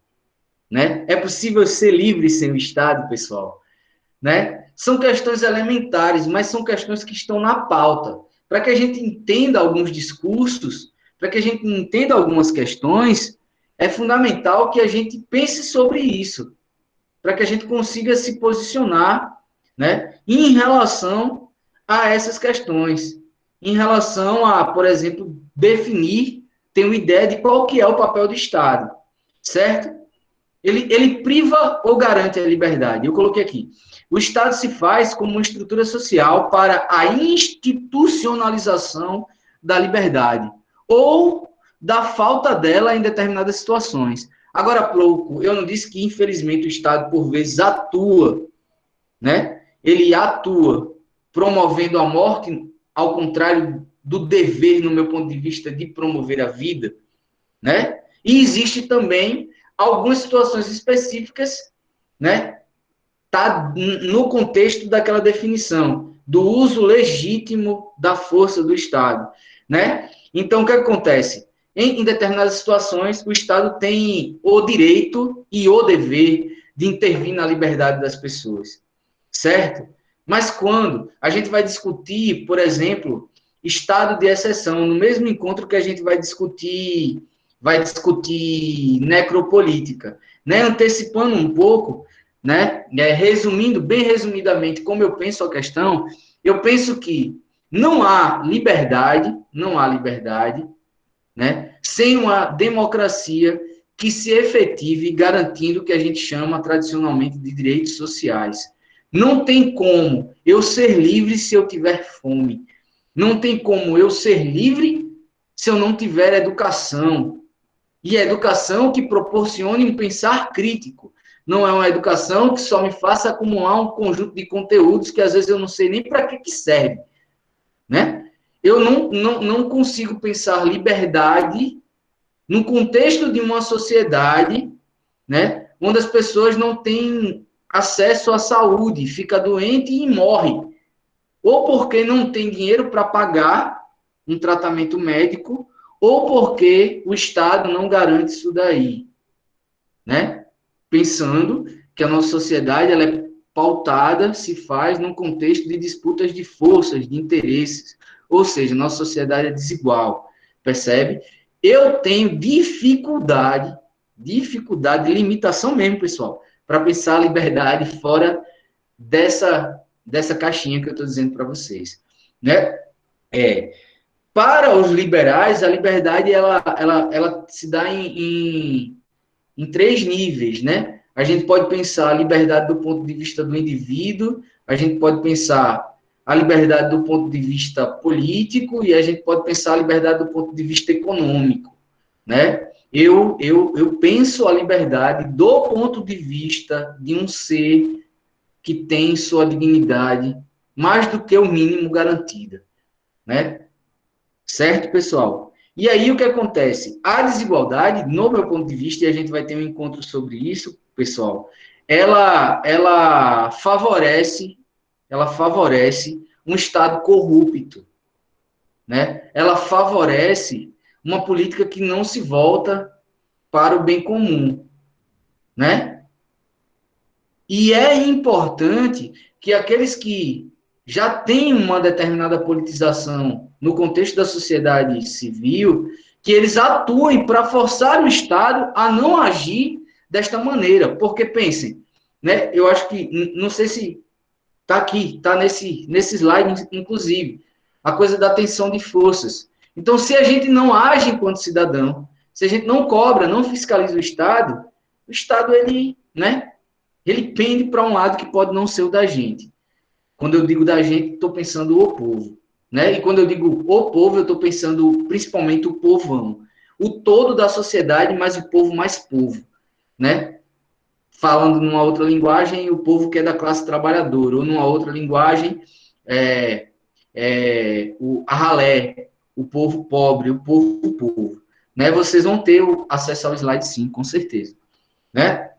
Né? É possível ser livre sem o Estado, pessoal? Né? São questões elementares, mas são questões que estão na pauta. Para que a gente entenda alguns discursos, para que a gente entenda algumas questões, é fundamental que a gente pense sobre isso, para que a gente consiga se posicionar, né, em relação a essas questões, em relação a, por exemplo, definir, ter uma ideia de qual que é o papel do Estado, certo? Ele priva ou garante a liberdade? Eu coloquei aqui. O Estado se faz como uma estrutura social para a institucionalização da liberdade ou da falta dela em determinadas situações. Agora há pouco, eu não disse que, infelizmente, o Estado, por vezes, atua, né? Ele atua promovendo a morte, ao contrário do dever, no meu ponto de vista, de promover a vida, né? E existe também algumas situações específicas, né? Tá no contexto daquela definição do uso legítimo da força do Estado, né? Então, o que acontece? Em determinadas situações, o Estado tem o direito e o dever de intervir na liberdade das pessoas, certo? Mas quando a gente vai discutir, por exemplo, estado de exceção, no mesmo encontro que a gente vai discutir necropolítica, né? Antecipando um pouco, né? Resumindo, bem resumidamente, como eu penso a questão, eu penso que não há liberdade, né? Sem uma democracia que se efetive garantindo o que a gente chama tradicionalmente de direitos sociais. Não tem como eu ser livre se eu tiver fome. Não tem como eu ser livre se eu não tiver educação. E a educação que proporcione um pensar crítico. Não é uma educação que só me faça acumular um conjunto de conteúdos que às vezes eu não sei nem para que serve, né? Eu não consigo pensar liberdade no contexto de uma sociedade, né, onde as pessoas não têm acesso à saúde, fica doente e morre, ou porque não tem dinheiro para pagar um tratamento médico, ou porque o Estado não garante isso daí, né? Pensando que a nossa sociedade ela é pautada, se faz num contexto de disputas de forças, de interesses, ou seja, nossa sociedade é desigual, percebe? Eu tenho dificuldade, limitação mesmo, pessoal, para pensar a liberdade fora dessa caixinha que eu estou dizendo para vocês, né? Para os liberais, a liberdade ela se dá em três níveis, né? A gente pode pensar a liberdade do ponto de vista do indivíduo, a gente pode pensar a liberdade do ponto de vista político e a gente pode pensar a liberdade do ponto de vista econômico, né? Eu penso a liberdade do ponto de vista de um ser que tem sua dignidade mais do que o mínimo garantida, né? Certo, pessoal? E aí o que acontece? A desigualdade, no meu ponto de vista, e a gente vai ter um encontro sobre isso, pessoal, ela favorece um Estado corrupto, né? Ela favorece uma política que não se volta para o bem comum, né? E é importante que aqueles que já têm uma determinada politização no contexto da sociedade civil, que eles atuem para forçar o Estado a não agir desta maneira. Porque, pensem, né, eu acho que, não sei se está aqui, está nesse slide, inclusive, a coisa da tensão de forças. Então, se a gente não age enquanto cidadão, se a gente não cobra, não fiscaliza o Estado ele, né, ele pende para um lado que pode não ser o da gente. Quando eu digo da gente, estou pensando o povo. Né? E quando eu digo o povo, eu estou pensando principalmente o povão. O todo da sociedade, mas o povo mais povo. Né? Falando numa outra linguagem, o povo que é da classe trabalhadora. Ou numa outra linguagem, a ralé, o povo pobre, o povo. Né? Vocês vão ter acesso ao slide sim, com certeza. Né?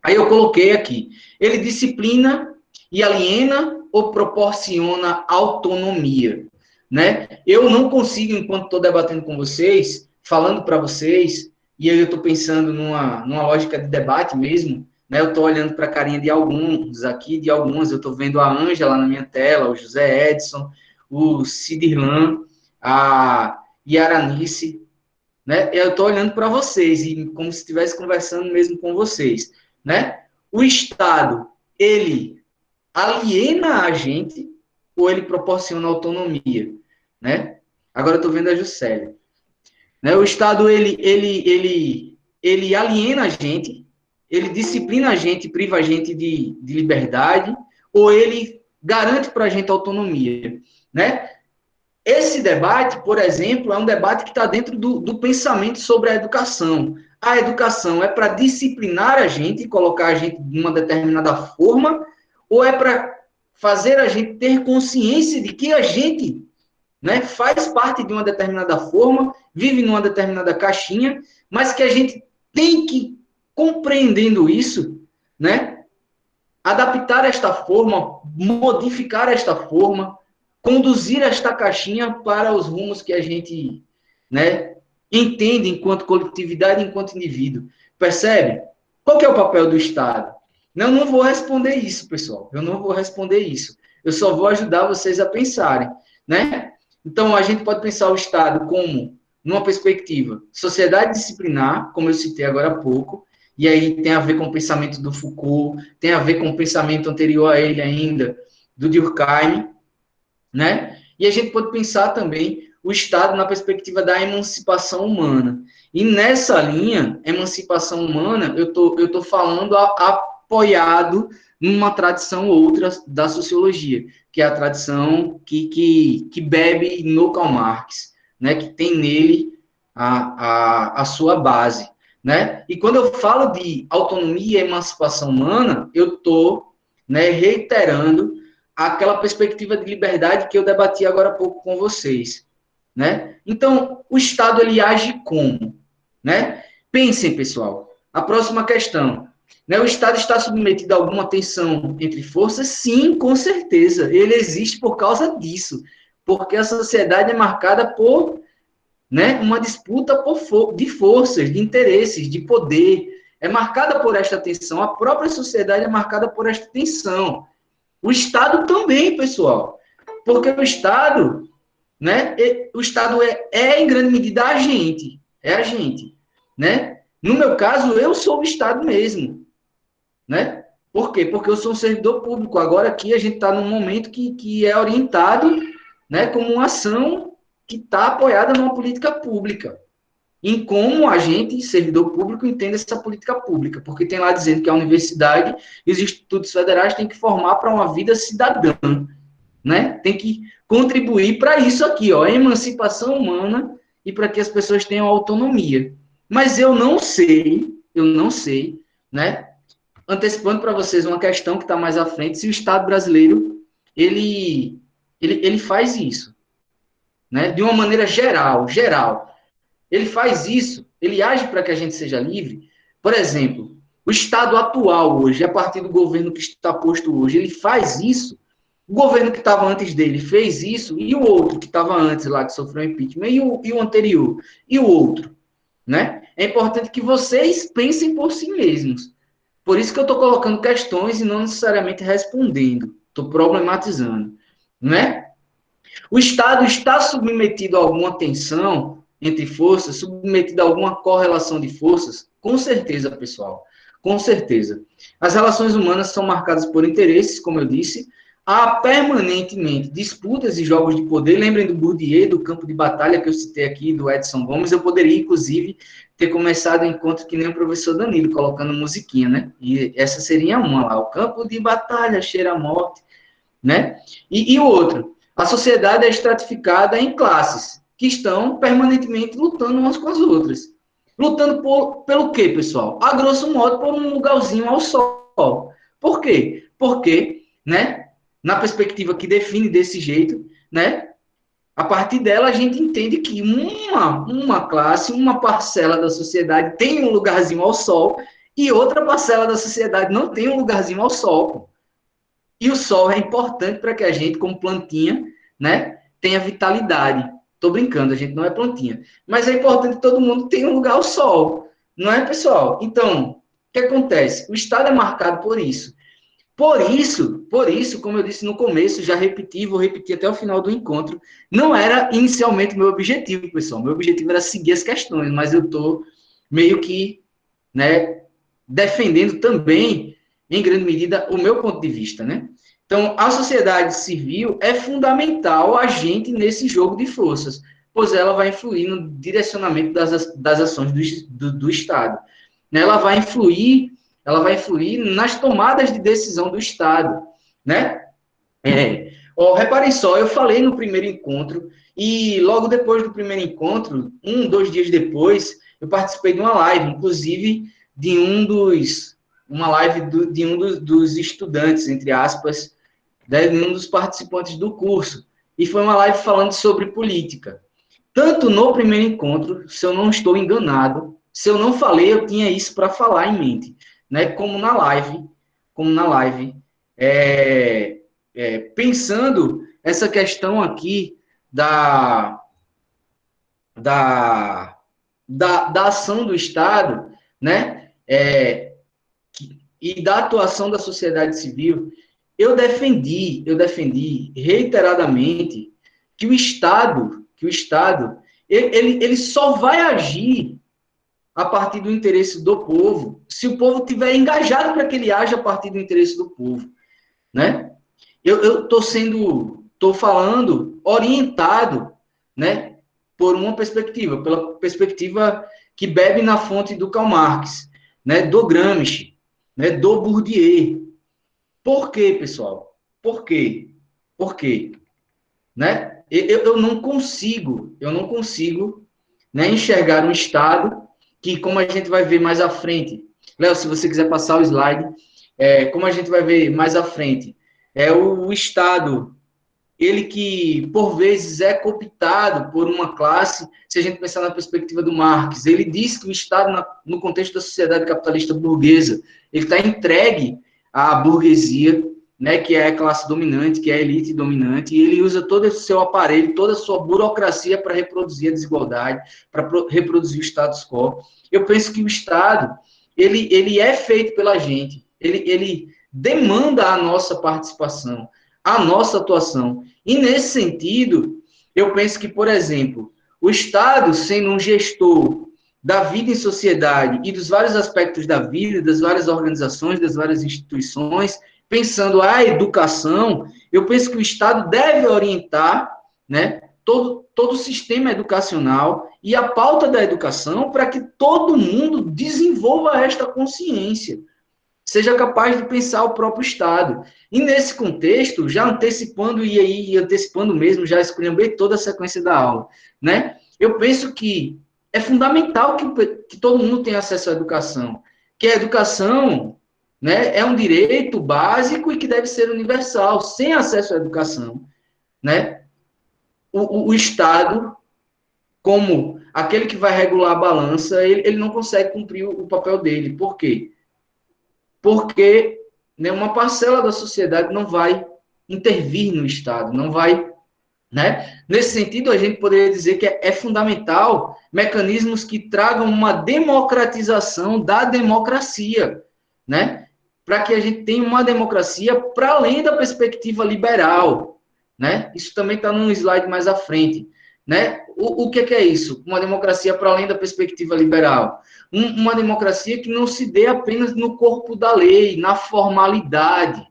Aí eu coloquei aqui. Ele disciplina e aliena ou proporciona autonomia, né? Eu não consigo, enquanto estou debatendo com vocês, falando para vocês, e aí eu estou pensando numa lógica de debate mesmo, né? Eu estou olhando para a carinha de alguns aqui, de algumas, eu estou vendo a Ângela na minha tela, o José Edson, o Cidirlan, a Yaranice, né? Eu estou olhando para vocês, e como se estivesse conversando mesmo com vocês, né? O Estado, ele aliena a gente ou ele proporciona autonomia, né? Agora eu estou vendo a Juscelia. Né? O Estado, ele aliena a gente, ele disciplina a gente, priva a gente de liberdade, ou ele garante para a gente autonomia, né? Esse debate, por exemplo, é um debate que está dentro do pensamento sobre a educação. a educação é para disciplinar a gente e colocar a gente de uma determinada forma, ou é para fazer a gente ter consciência de que a gente, né, faz parte de uma determinada forma, vive numa determinada caixinha, mas que a gente tem que, compreendendo isso, né, adaptar esta forma, modificar esta forma, conduzir esta caixinha para os rumos que a gente, né, entende enquanto coletividade, enquanto indivíduo. Percebe? Qual que é o papel do Estado? Não vou responder isso, pessoal. Eu não vou responder isso. Eu só vou ajudar vocês a pensarem, né? Então, a gente pode pensar o Estado como, numa perspectiva, sociedade disciplinar, como eu citei agora há pouco, e aí tem a ver com o pensamento do Foucault, tem a ver com o pensamento anterior a ele ainda, do Durkheim, né? E a gente pode pensar também o Estado na perspectiva da emancipação humana. E nessa linha, emancipação humana, eu tô falando apoiado numa tradição ou outra da sociologia, que é a tradição que bebe no Karl Marx, né? Que tem nele a sua base, né? E quando eu falo de autonomia e emancipação humana, eu estou, né, reiterando aquela perspectiva de liberdade que eu debati agora há pouco com vocês, né? Então, o Estado, ele age como, né? Pensem, pessoal, a próxima questão, né? O Estado está submetido a alguma tensão entre forças? Sim, com certeza, ele existe por causa disso, porque a sociedade é marcada por, né, uma disputa de forças, de interesses, de poder, é marcada por esta tensão, a própria sociedade é marcada por esta tensão. O Estado também, pessoal. Porque o Estado, né? O Estado em grande medida a gente. É a gente, né? No meu caso, eu sou o Estado mesmo, né? Por quê? Porque eu sou um servidor público. Agora aqui a gente está num momento que é orientado, né, como uma ação que está apoiada numa política pública. Em como a gente, servidor público, entende essa política pública, porque tem lá dizendo que a universidade e os institutos federais têm que formar para uma vida cidadã, né? Tem que contribuir para isso aqui, ó, a emancipação humana e para que as pessoas tenham autonomia. Mas eu não sei, né? Antecipando para vocês uma questão que está mais à frente, se o Estado brasileiro ele faz isso, né? De uma maneira geral. Ele faz isso, ele age para que a gente seja livre. Por exemplo, o Estado atual hoje, a partir do governo que está posto hoje, ele faz isso. O governo que estava antes dele fez isso, e o outro que estava antes lá, que sofreu impeachment, e o anterior, e o outro, né? É importante que vocês pensem por si mesmos. Por isso que eu estou colocando questões e não necessariamente respondendo. Estou problematizando, né? O Estado está submetido a alguma tensão entre forças, submetido a alguma correlação de forças? Com certeza, pessoal. Com certeza. As relações humanas são marcadas por interesses, como eu disse. Há permanentemente disputas e jogos de poder. Lembrem do Bourdieu, do campo de batalha que eu citei aqui, do Edson Gomes. Eu poderia, inclusive, ter começado o encontro que nem o professor Danilo, colocando musiquinha, né? E essa seria uma lá. O campo de batalha cheira a morte, né? E o outro, a sociedade é estratificada em classes, que estão permanentemente lutando umas com as outras. Lutando pelo quê, pessoal? A grosso modo, por um lugarzinho ao sol. Por quê? Porque, né, na perspectiva que define desse jeito, né, a partir dela a gente entende que uma classe, uma parcela da sociedade tem um lugarzinho ao sol e outra parcela da sociedade não tem um lugarzinho ao sol. E o sol é importante para que a gente, como plantinha, né, tenha vitalidade. Estou brincando, a gente não é plantinha. Mas é importante que todo mundo tenha um lugar ao sol. Não é, pessoal? Então, o que acontece? O Estado é marcado por isso. Por isso, como eu disse no começo, já repeti, vou repetir até o final do encontro, não era inicialmente meu objetivo, pessoal. Meu objetivo era seguir as questões, mas eu estou meio que, né, defendendo também, em grande medida, o meu ponto de vista, né? Então, a sociedade civil é fundamental a gente nesse jogo de forças, pois ela vai influir no direcionamento das ações do Estado. Ela vai influir nas tomadas de decisão do Estado, né? Reparem só, eu falei no primeiro encontro, e logo depois do primeiro encontro, 2 dias depois, eu participei de uma live, inclusive de uma live de um dos estudantes, entre aspas, de um dos participantes do curso. E foi uma live falando sobre política. Tanto no primeiro encontro, se eu não estou enganado, se eu não falei, eu tinha isso para falar em mente, né? Como na live, pensando essa questão aqui da, da, da ação do Estado, né? E da atuação da sociedade civil, eu defendi reiteradamente que o Estado, ele só vai agir a partir do interesse do povo, se o povo tiver engajado para que ele age a partir do interesse do povo, né? Eu estou falando orientado, né, por uma perspectiva, pela perspectiva que bebe na fonte do Karl Marx, né, do Gramsci, né, do Bourdieu. Por quê, pessoal? Por quê? Por quê? Né? Eu não consigo, né, enxergar um Estado que, como a gente vai ver mais à frente, Léo, se você quiser passar o slide, como a gente vai ver mais à frente, o Estado, ele que, por vezes, é cooptado por uma classe, se a gente pensar na perspectiva do Marx, ele diz que o Estado, no contexto da sociedade capitalista burguesa, ele está entregue à burguesia, né, que é a classe dominante, que é a elite dominante, e ele usa todo o seu aparelho, toda a sua burocracia para reproduzir a desigualdade, para reproduzir o status quo. Eu penso que o Estado, ele é feito pela gente, ele demanda a nossa participação, a nossa atuação. E, nesse sentido, eu penso que, por exemplo, o Estado, sendo um gestor da vida em sociedade e dos vários aspectos da vida, das várias organizações, das várias instituições, pensando a educação, eu penso que o Estado deve orientar, né, todo o sistema educacional e a pauta da educação para que todo mundo desenvolva esta consciência, seja capaz de pensar o próprio Estado. E nesse contexto, já antecipando mesmo, já esculhambei toda a sequência da aula, né? Eu penso que é fundamental que todo mundo tenha acesso à educação, que a educação, né, é um direito básico e que deve ser universal. Sem acesso à educação, né, o Estado, como aquele que vai regular a balança, ele não consegue cumprir o papel dele. Por quê? Porque, né, uma parcela da sociedade não vai intervir no Estado, não vai, né? Nesse sentido, a gente poderia dizer que é fundamental mecanismos que tragam uma democratização da democracia, né? Para que a gente tenha uma democracia para além da perspectiva liberal, né? Isso também está num slide mais à frente, né? O que é isso? Uma democracia para além da perspectiva liberal. Uma democracia que não se dê apenas no corpo da lei, na formalidade,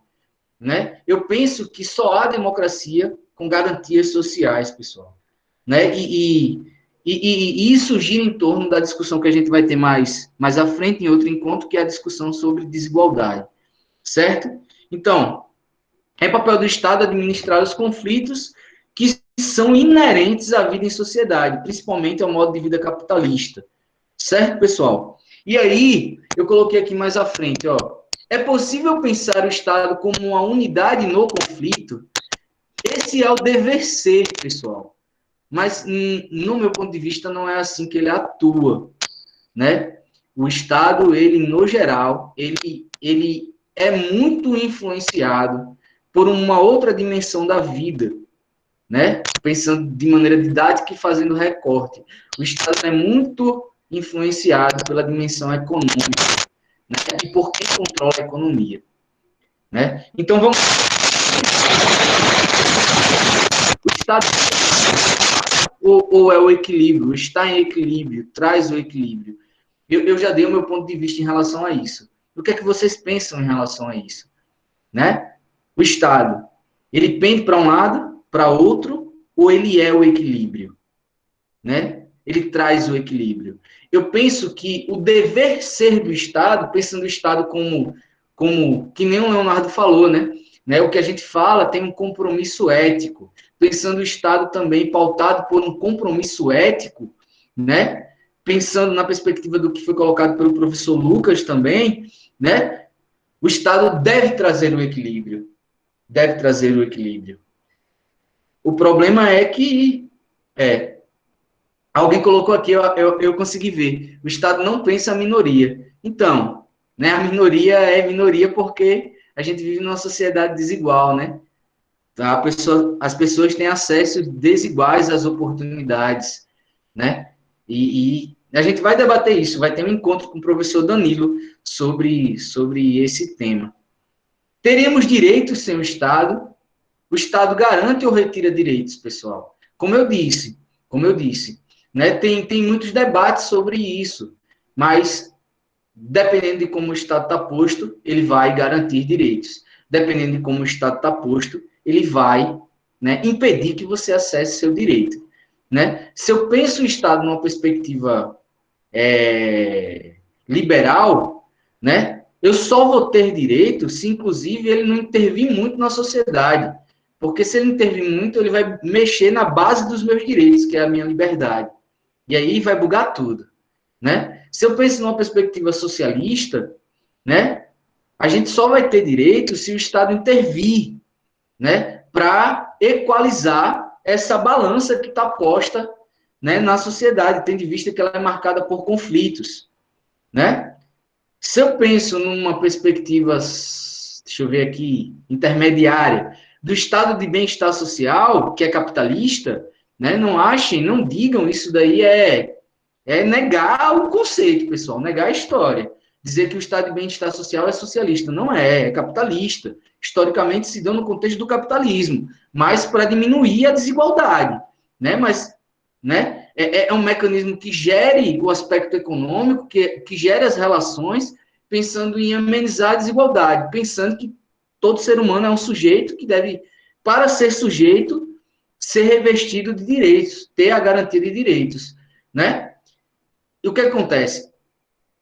né? Eu penso que só há democracia com garantias sociais, pessoal, né? E isso gira em torno da discussão que a gente vai ter mais à frente em outro encontro, que é a discussão sobre desigualdade, certo? Então, é papel do Estado administrar os conflitos que são inerentes à vida em sociedade, principalmente ao modo de vida capitalista. Certo, pessoal? E aí, eu coloquei aqui mais à frente, ó. É possível pensar o Estado como uma unidade no conflito? Esse é o dever ser, pessoal. Mas, no meu ponto de vista, não é assim que ele atua, né? O Estado, ele, no geral, ele é muito influenciado por uma outra dimensão da vida, né? Pensando de maneira didática e fazendo recorte. O Estado é muito influenciado pela dimensão econômica, né? E por quem controla a economia, né? Então, vamos... O Estado ou é o equilíbrio? Está em equilíbrio, traz o equilíbrio. Eu já dei o meu ponto de vista em relação a isso. O que é que vocês pensam em relação a isso? Né? O Estado, ele pende para um lado, para outro, ou ele é o equilíbrio? Né? Ele traz o equilíbrio. Eu penso que o dever ser do Estado, pensando o Estado como que nem o Leonardo falou, né? O que a gente fala tem um compromisso ético. Pensando o Estado também pautado por um compromisso ético, né? pensando na perspectiva do que foi colocado pelo professor Lucas também, né? O Estado deve trazer o equilíbrio. Deve trazer o equilíbrio. O problema é que alguém colocou aqui, eu consegui ver. O Estado não pensa a minoria. Então, né, a minoria é minoria porque a gente vive numa sociedade desigual, né? Tá? As pessoas têm acesso desiguais às oportunidades, né? E a gente vai debater isso, vai ter um encontro com o professor Danilo sobre esse tema. Teremos direitos sem o Estado? O Estado garante ou retira direitos, pessoal? Como eu disse, né? Tem muitos debates sobre isso, mas dependendo de como o Estado está posto, ele vai garantir direitos. Dependendo de como o Estado está posto, ele vai, né, impedir que você acesse seu direito. Né? Se eu penso o Estado numa perspectiva liberal, né, eu só vou ter direito se, inclusive, ele não intervir muito na sociedade. Porque se ele intervir muito, ele vai mexer na base dos meus direitos, que é a minha liberdade. E aí vai bugar tudo. Né? Se eu penso numa perspectiva socialista, né, a gente só vai ter direito se o Estado intervir, né, para equalizar essa balança que está posta, né, na sociedade, tendo em vista que ela é marcada por conflitos. Né? Se eu penso numa perspectiva, deixa eu ver aqui, intermediária, do estado de bem-estar social, que é capitalista, né, não achem, não digam isso daí é negar o conceito, pessoal, negar a história. Dizer que o estado de bem-estar social é socialista. Não é, é capitalista. Historicamente se deu no contexto do capitalismo, mas para diminuir a desigualdade. Né? Mas, né, é um mecanismo que gere o aspecto econômico, que gere as relações, pensando em amenizar a desigualdade, pensando que todo ser humano é um sujeito que deve, para ser sujeito, ser revestido de direitos, ter a garantia de direitos. Né? E o que acontece?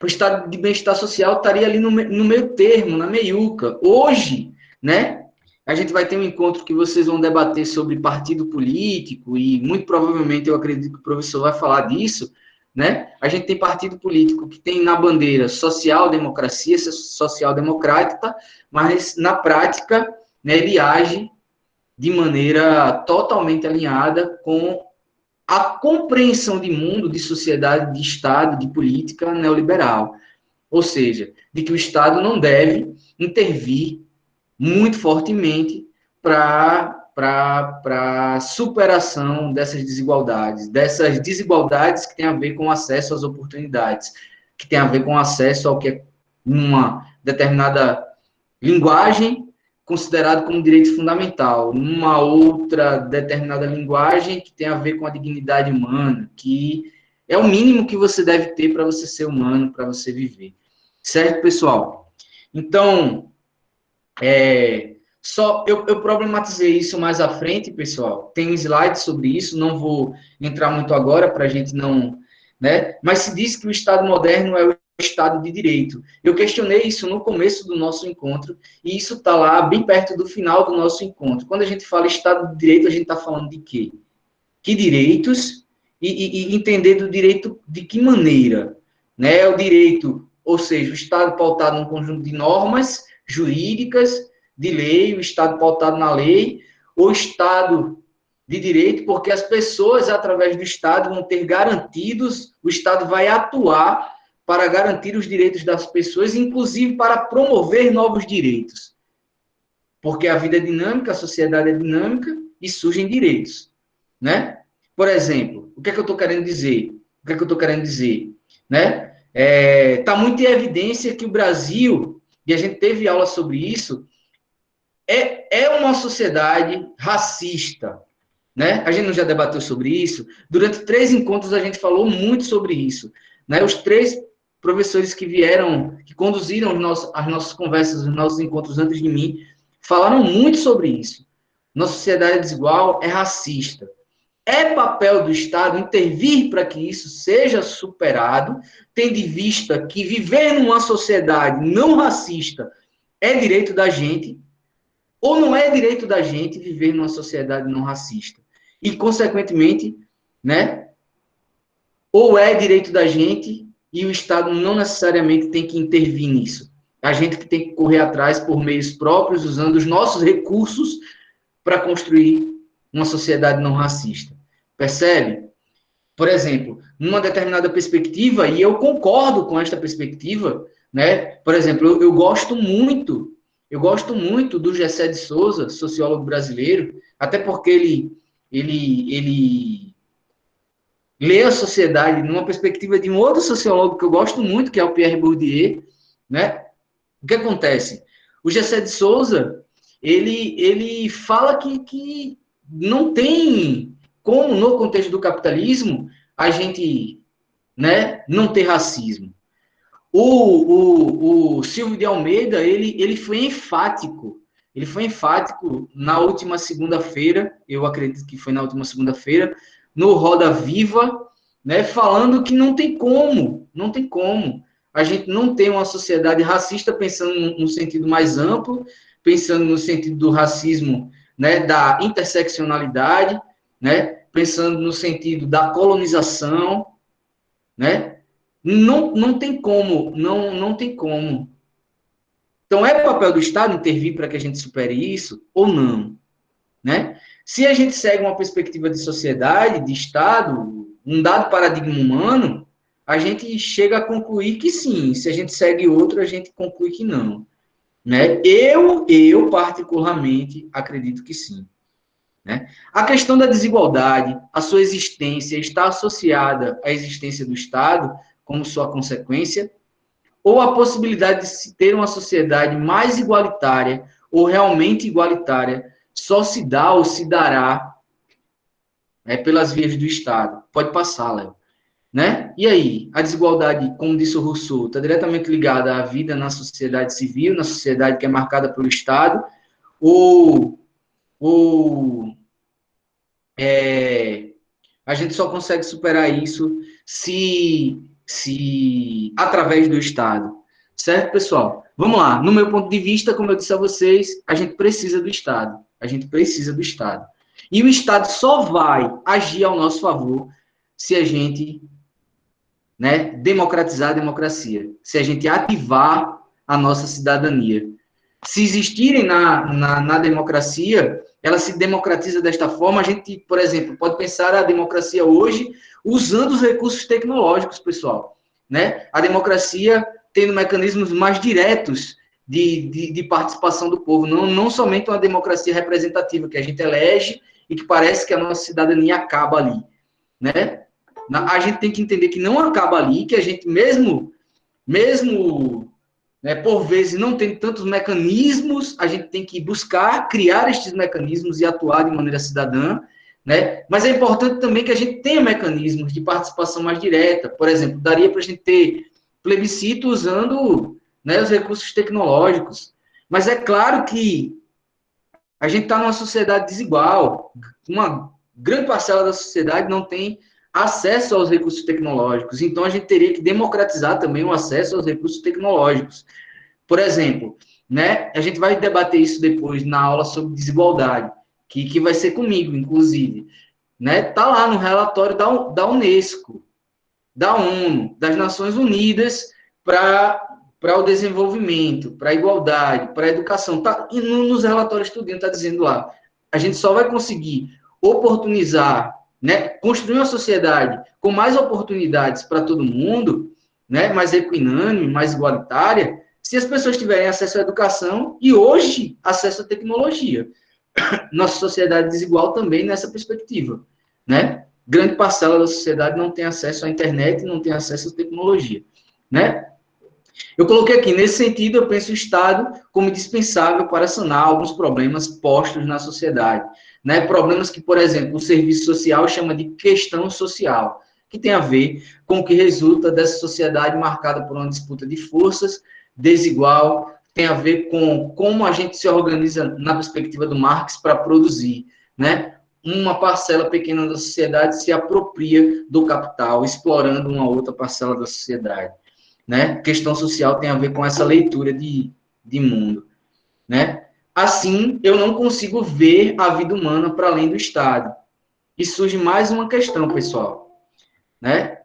O estado de bem-estar social estaria ali no meio termo, na meiuca. Hoje, né, a gente vai ter um encontro que vocês vão debater sobre partido político e muito provavelmente eu acredito que o professor vai falar disso, né? A gente tem partido político que tem na bandeira social-democracia, social-democrática, mas na prática, né, ele age de maneira totalmente alinhada com a compreensão de mundo, de sociedade, de Estado, de política neoliberal. Ou seja, de que o Estado não deve intervir muito fortemente para a superação dessas desigualdades que têm a ver com acesso às oportunidades, que tem a ver com acesso ao que é uma determinada linguagem considerado como direito fundamental, uma outra determinada linguagem que tem a ver com a dignidade humana, que é o mínimo que você deve ter para você ser humano, para você viver. Certo, pessoal? Então, eu problematizei isso mais à frente, pessoal. Tem um slide sobre isso, não vou entrar muito agora para a gente não. Né? Mas se diz que o Estado moderno é o Estado de Direito. Eu questionei isso no começo do nosso encontro, e isso está lá bem perto do final do nosso encontro. Quando a gente fala Estado de Direito, a gente está falando de quê? Que direitos e entender do direito de que maneira. Né? O direito, ou seja, o Estado pautado num conjunto de normas jurídicas, de lei, o Estado pautado na lei, o Estado de direito, porque as pessoas, através do Estado, vão ter garantidos, o Estado vai atuar para garantir os direitos das pessoas, inclusive para promover novos direitos. Porque a vida é dinâmica, a sociedade é dinâmica e surgem direitos. Né? Por exemplo, o que é que eu estou querendo dizer? O que é que eu estou querendo dizer? Né? Está muito em evidência que o Brasil, e a gente teve aula sobre isso, é uma sociedade racista. Né? A gente não já debateu sobre isso? Durante 3 encontros a gente falou muito sobre isso. Né? Os 3 professores que vieram, que conduziram as nossas conversas, os nossos encontros antes de mim, falaram muito sobre isso. Nossa sociedade desigual é racista. É papel do Estado intervir para que isso seja superado, tendo em vista que viver numa sociedade não racista é direito da gente, ou não é direito da gente viver numa sociedade não racista? E, consequentemente, né, Ou é direito da gente e o Estado não necessariamente tem que intervir nisso? A gente que tem que correr atrás por meios próprios, usando os nossos recursos para construir uma sociedade não racista. Percebe? Por exemplo, numa determinada perspectiva, e eu concordo com esta perspectiva, né? Por exemplo, eu gosto muito do Gessé de Souza, sociólogo brasileiro, até porque ele lê a sociedade numa perspectiva de um outro sociólogo que eu gosto muito, que é o Pierre Bourdieu, né? O que acontece? O Gessé de Souza, ele fala que não tem como, no contexto do capitalismo, a gente, né, não ter racismo. O Silvio de Almeida, ele foi enfático na última segunda-feira, eu acredito que foi na última segunda-feira, no Roda Viva, né, falando que não tem como a gente não ter uma sociedade racista, pensando no sentido mais amplo, pensando no sentido do racismo, né, da interseccionalidade, né, pensando no sentido da colonização, né? Não tem como, não tem como. Então, é papel do Estado intervir para que a gente supere isso ou não, né? Se a gente segue uma perspectiva de sociedade, de Estado, um dado paradigma humano, a gente chega a concluir que sim. Se a gente segue outro, a gente conclui que não, né? Eu particularmente acredito que sim, né? A questão da desigualdade, a sua existência está associada à existência do Estado como sua consequência, ou a possibilidade de se ter uma sociedade mais igualitária ou realmente igualitária só se dá ou se dará, né, pelas vias do Estado. Pode passar, Léo. Né? E aí, a desigualdade, como disse o Rousseau, está diretamente ligada à vida na sociedade civil, na sociedade que é marcada pelo Estado, ou, ou a gente só consegue superar isso se através do Estado. Certo, pessoal? Vamos lá. No meu ponto de vista, como eu disse a vocês, a gente precisa do Estado. A gente precisa do Estado. E o Estado só vai agir ao nosso favor se a gente, né, democratizar a democracia, se a gente ativar a nossa cidadania. Se existirem na democracia, ela se democratiza desta forma. A gente, por exemplo, pode pensar a democracia hoje usando os recursos tecnológicos, pessoal. Né? A democracia tendo mecanismos mais diretos de participação do povo, não somente uma democracia representativa que a gente elege e que parece que a nossa cidadania acaba ali. Né? A gente tem que entender que não acaba ali, que a gente mesmo né, por vezes não tem tantos mecanismos, a gente tem que buscar criar estes mecanismos e atuar de maneira cidadã, né? Mas é importante também que a gente tenha mecanismos de participação mais direta. Por exemplo, daria para a gente ter plebiscito usando, né, os recursos tecnológicos. Mas é claro que a gente está numa sociedade desigual. Uma grande parcela da sociedade não tem acesso aos recursos tecnológicos. Então, a gente teria que democratizar também o acesso aos recursos tecnológicos. Por exemplo, né, a gente vai debater isso depois na aula sobre desigualdade, que vai ser comigo, inclusive. Né? Tá lá no relatório da Unesco, da ONU, das Nações Unidas para o desenvolvimento, para a igualdade, para a educação. Tá, e nos relatórios tudinho está dizendo lá. A gente só vai conseguir oportunizar, né, construir uma sociedade com mais oportunidades para todo mundo, né, mais equinânime, mais igualitária, se as pessoas tiverem acesso à educação e hoje acesso à tecnologia. Nossa sociedade desigual também nessa perspectiva, né? Grande parcela da sociedade não tem acesso à internet, não tem acesso à tecnologia, né? Eu coloquei aqui, nesse sentido, eu penso o Estado como indispensável para sanar alguns problemas postos na sociedade, né? Problemas que, por exemplo, o serviço social chama de questão social, que tem a ver com o que resulta dessa sociedade marcada por uma disputa de forças, desigual, tem a ver com como a gente se organiza na perspectiva do Marx para produzir, né? Uma parcela pequena da sociedade se apropria do capital, explorando uma outra parcela da sociedade. Né? Questão social tem a ver com essa leitura de mundo, né? Assim, eu não consigo ver a vida humana para além do Estado. E surge mais uma questão, pessoal, né?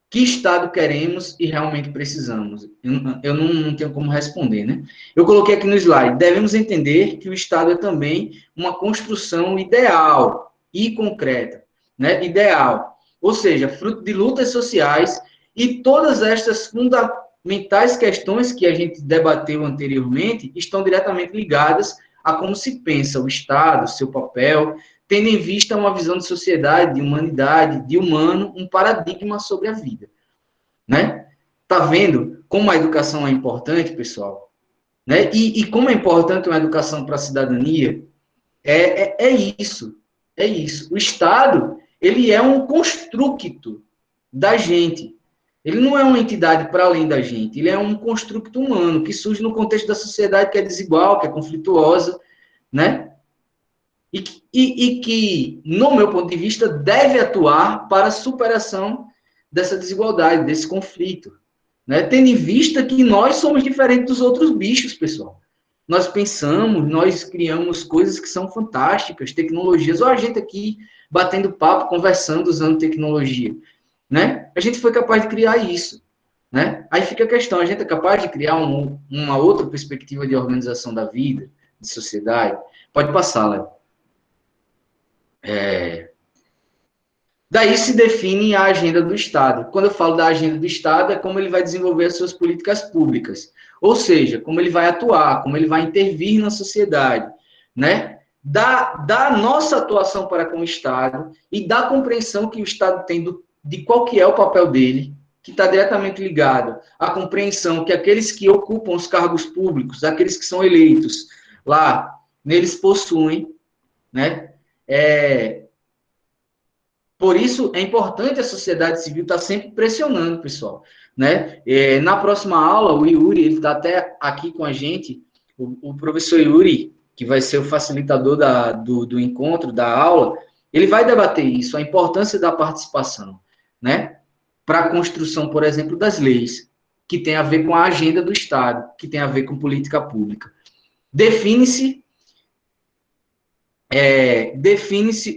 que Estado queremos e realmente precisamos? Eu não tenho como responder, né? Eu coloquei aqui no slide, devemos entender que o Estado é também uma construção ideal e concreta, né? Ideal, ou seja, fruto de lutas sociais e todas estas fundamentais questões que a gente debateu anteriormente estão diretamente ligadas a como se pensa o Estado, seu papel, tendo em vista uma visão de sociedade, de humanidade, de humano, um paradigma sobre a vida, né? Tá vendo como a educação é importante, pessoal? Né? E como é importante uma educação para a cidadania? É isso, é isso. O Estado, ele é um construto da gente. Ele não é uma entidade para além da gente, ele é um construto humano que surge no contexto da sociedade que é desigual, que é conflituosa, né? E que, no meu ponto de vista, deve atuar para a superação dessa desigualdade, desse conflito. Né? Tendo em vista que nós somos diferentes dos outros bichos, pessoal. Nós pensamos, nós criamos coisas que são fantásticas, tecnologias. Olha a gente aqui batendo papo, conversando, usando tecnologia. Né? A gente foi capaz de criar isso. Né? Aí fica a questão, a gente é capaz de criar uma outra perspectiva de organização da vida, de sociedade? Pode passar, Léo. Daí se define a agenda do Estado. Quando eu falo da agenda do Estado, é como ele vai desenvolver as suas políticas públicas. Ou seja, como ele vai atuar, como ele vai intervir na sociedade, né? Da nossa atuação para com o Estado e da compreensão que o Estado tem de qual que é o papel dele, que está diretamente ligado à compreensão que aqueles que ocupam os cargos públicos, aqueles que são eleitos lá, neles possuem, né? Por isso, é importante a sociedade civil estar sempre pressionando, pessoal. Né? Na próxima aula, o Yuri, ele está até aqui com a gente, o professor Yuri, que vai ser o facilitador do encontro, da aula, ele vai debater isso, a importância da participação, né? Para a construção, por exemplo, das leis, que tem a ver com a agenda do Estado, que tem a ver com política pública. Define-se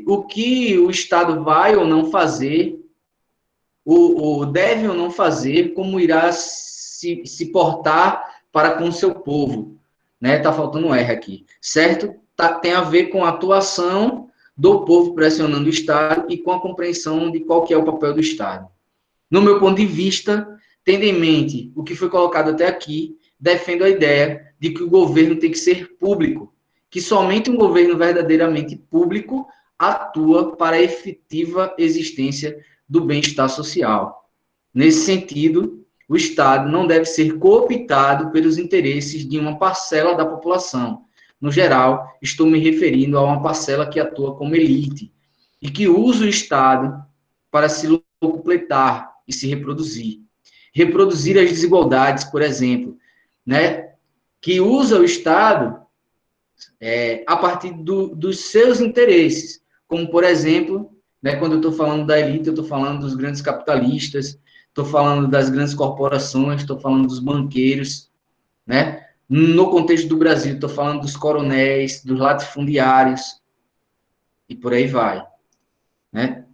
o que o Estado vai ou não fazer, o deve ou não fazer, como irá se portar para com o seu povo. Né? Tá faltando um R aqui, certo? Tem a ver com a atuação do povo pressionando o Estado e com a compreensão de qual que é o papel do Estado. No meu ponto de vista, tendo em mente o que foi colocado até aqui, defendo a ideia de que o governo tem que ser público, que somente um governo verdadeiramente público atua para a efetiva existência do bem-estar social. Nesse sentido, o Estado não deve ser cooptado pelos interesses de uma parcela da população. No geral, estou me referindo a uma parcela que atua como elite e que usa o Estado para se completar e se reproduzir. Reproduzir as desigualdades, por exemplo, né? Que usa o Estado a partir dos seus interesses, como, por exemplo, né, quando eu estou falando da elite, eu estou falando dos grandes capitalistas, estou falando das grandes corporações, estou falando dos banqueiros, né? No contexto do Brasil, estou falando dos coronéis, dos latifundiários, e por aí vai, né?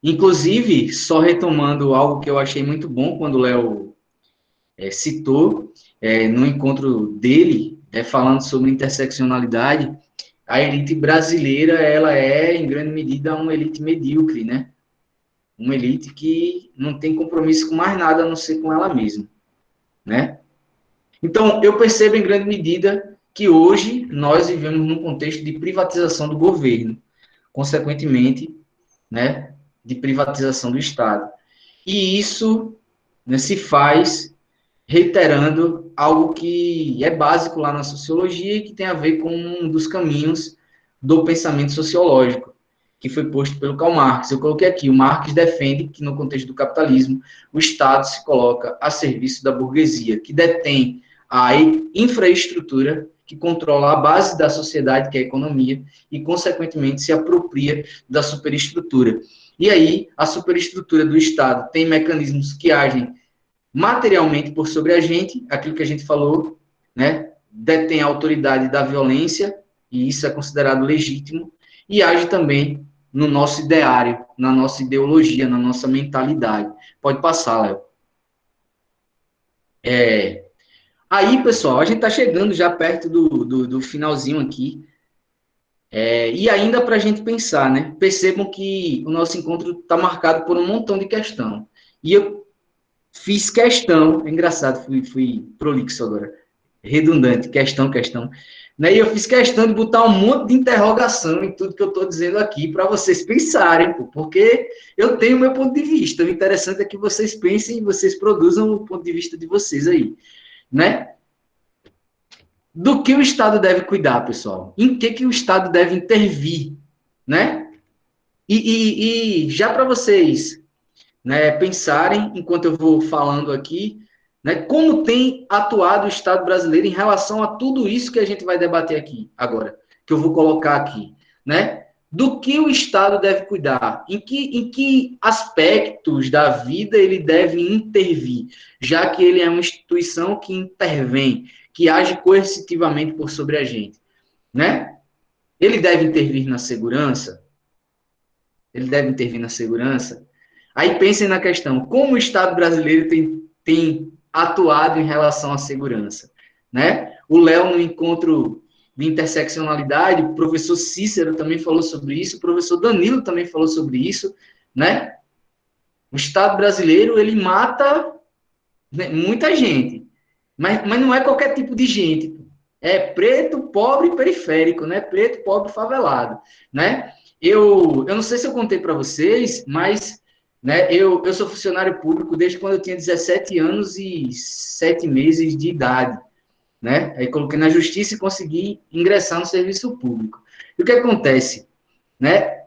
Inclusive, só retomando algo que eu achei muito bom quando o Léo citou, no encontro dele, falando sobre interseccionalidade, a elite brasileira, ela é, em grande medida, uma elite medíocre, né? Uma elite que não tem compromisso com mais nada a não ser com ela mesma, né? Então, eu percebo, em grande medida, que hoje nós vivemos num contexto de privatização do governo, consequentemente, né, de privatização do Estado. E isso, né, se faz reiterando algo que é básico lá na sociologia e que tem a ver com um dos caminhos do pensamento sociológico, que foi posto pelo Karl Marx. Eu coloquei aqui, o Marx defende que, no contexto do capitalismo, o Estado se coloca a serviço da burguesia, que detém a infraestrutura, que controla a base da sociedade, que é a economia, e, consequentemente, se apropria da superestrutura. E aí, a superestrutura do Estado tem mecanismos que agem materialmente por sobre a gente, aquilo que a gente falou, né? Detém a autoridade da violência, e isso é considerado legítimo, e age também no nosso ideário, na nossa ideologia, na nossa mentalidade. Pode passar, Léo. Aí, pessoal, a gente está chegando já perto do finalzinho aqui. E ainda para a gente pensar, né? Percebam que o nosso encontro está marcado por um montão de questão. E eu fiz questão, é engraçado, fui prolixo agora, redundante, questão. Né? E eu fiz questão de botar um monte de interrogação em tudo que eu estou dizendo aqui para vocês pensarem, pô, porque eu tenho o meu ponto de vista. O interessante é que vocês pensem e vocês produzam o ponto de vista de vocês aí, né? Do que o Estado deve cuidar, pessoal? Em que o Estado deve intervir, né? E já para vocês, né, pensarem, enquanto eu vou falando aqui, né, como tem atuado o Estado brasileiro em relação a tudo isso que a gente vai debater aqui agora, que eu vou colocar aqui, né? Do que o Estado deve cuidar? Em que aspectos da vida ele deve intervir, já que ele é uma instituição que intervém, que age coercitivamente por sobre a gente, né? Ele deve intervir na segurança? Ele deve intervir na segurança? Aí pensem na questão, como o Estado brasileiro tem atuado em relação à segurança, né? O Léo, no encontro de interseccionalidade, o professor Cícero também falou sobre isso, o professor Danilo também falou sobre isso, né? O Estado brasileiro, ele mata, né, muita gente, mas não é qualquer tipo de gente. É preto, pobre e periférico, né? Preto, pobre, favelado, né? Eu não sei se eu contei para vocês, mas, né, eu sou funcionário público desde quando eu tinha 17 anos e 7 meses de idade, né? Aí coloquei na justiça e consegui ingressar no serviço público. E o que acontece, né?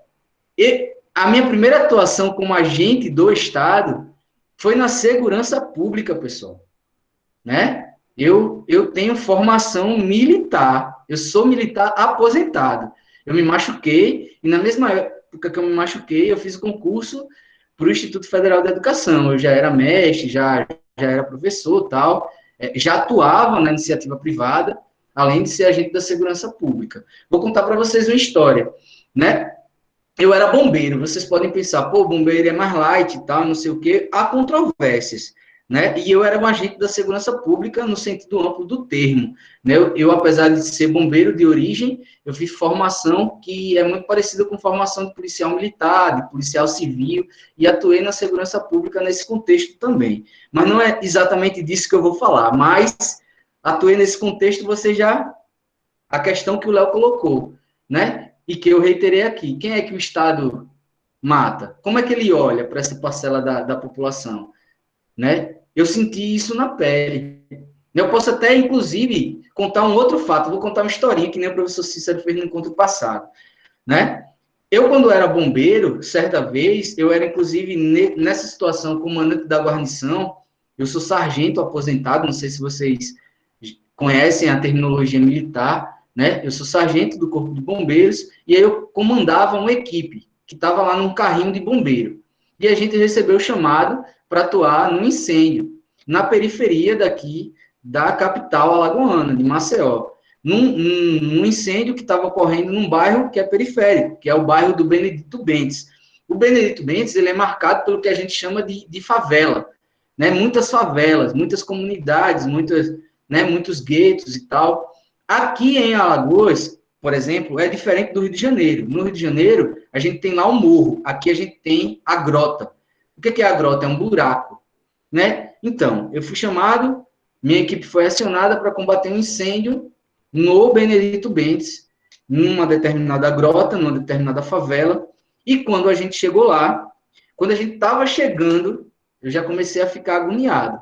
A minha primeira atuação como agente do Estado foi na segurança pública, pessoal, né? Eu tenho formação militar, eu sou militar aposentado. Eu me machuquei, e na mesma época que eu me machuquei, eu fiz o concurso para o Instituto Federal de Educação. Eu já era mestre, já era professor, tal, já atuava na iniciativa privada, além de ser agente da segurança pública. Vou contar para vocês uma história, né? Eu era bombeiro, vocês podem pensar, pô, bombeiro é mais light e tal, não sei o quê, há controvérsias, né? E eu era um agente da segurança pública no sentido amplo do termo, né? Apesar de ser bombeiro de origem, eu fiz formação que é muito parecida com formação de policial militar, de policial civil, e atuei na segurança pública nesse contexto também. Mas não é exatamente disso que eu vou falar, mas atuei nesse contexto, você já, a questão que o Léo colocou, né? E que eu reiterei aqui, quem é que o Estado mata? Como é que ele olha para essa parcela da população? Né? Eu senti isso na pele. Eu posso até, inclusive, contar um outro fato. Vou contar uma historinha que nem o professor Cícero fez no encontro passado. Né? Eu, quando era bombeiro, certa vez, eu era, inclusive, nessa situação, comandante da guarnição. Eu sou sargento aposentado, não sei se vocês conhecem a terminologia militar, né? Eu sou sargento do Corpo de Bombeiros, e aí eu comandava uma equipe que estava lá num carrinho de bombeiro. E a gente recebeu o chamado para atuar num incêndio, na periferia daqui da capital alagoana, de Maceió. Num incêndio que estava ocorrendo num bairro que é periférico, que é o bairro do Benedito Bentes. O Benedito Bentes, ele é marcado pelo que a gente chama de favela, né? Muitas favelas, muitas comunidades, muitos guetos e tal. Aqui em Alagoas, por exemplo, é diferente do Rio de Janeiro. No Rio de Janeiro, a gente tem lá o morro, aqui a gente tem a grota. O que é a grota? É um buraco, né? Então, eu fui chamado, minha equipe foi acionada para combater um incêndio no Benedito Bentes, numa determinada grota, numa determinada favela, e quando a gente chegou lá, quando a gente estava chegando, eu já comecei a ficar agoniado.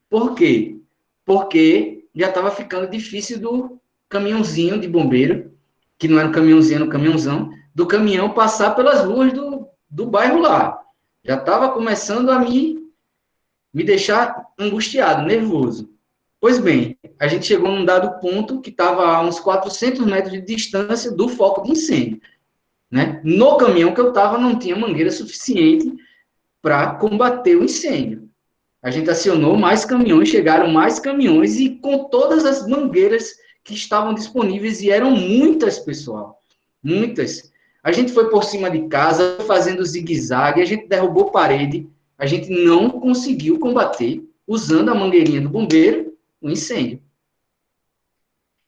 Por quê? Porque já estava ficando difícil do caminhãozinho de bombeiro, que não era um caminhãozinho, era um caminhãozão, do caminhão passar pelas ruas do bairro lá. Já estava começando a me deixar angustiado, nervoso. Pois bem, a gente chegou num dado ponto que estava a uns 400 metros de distância do foco de incêndio. Né? No caminhão que eu estava, não tinha mangueira suficiente para combater o incêndio. A gente acionou mais caminhões, chegaram mais caminhões e com todas as mangueiras que estavam disponíveis, e eram muitas, pessoal, muitas. A gente foi por cima de casa, fazendo zigue-zague, a gente derrubou parede, a gente não conseguiu combater, usando a mangueirinha do bombeiro, o incêndio.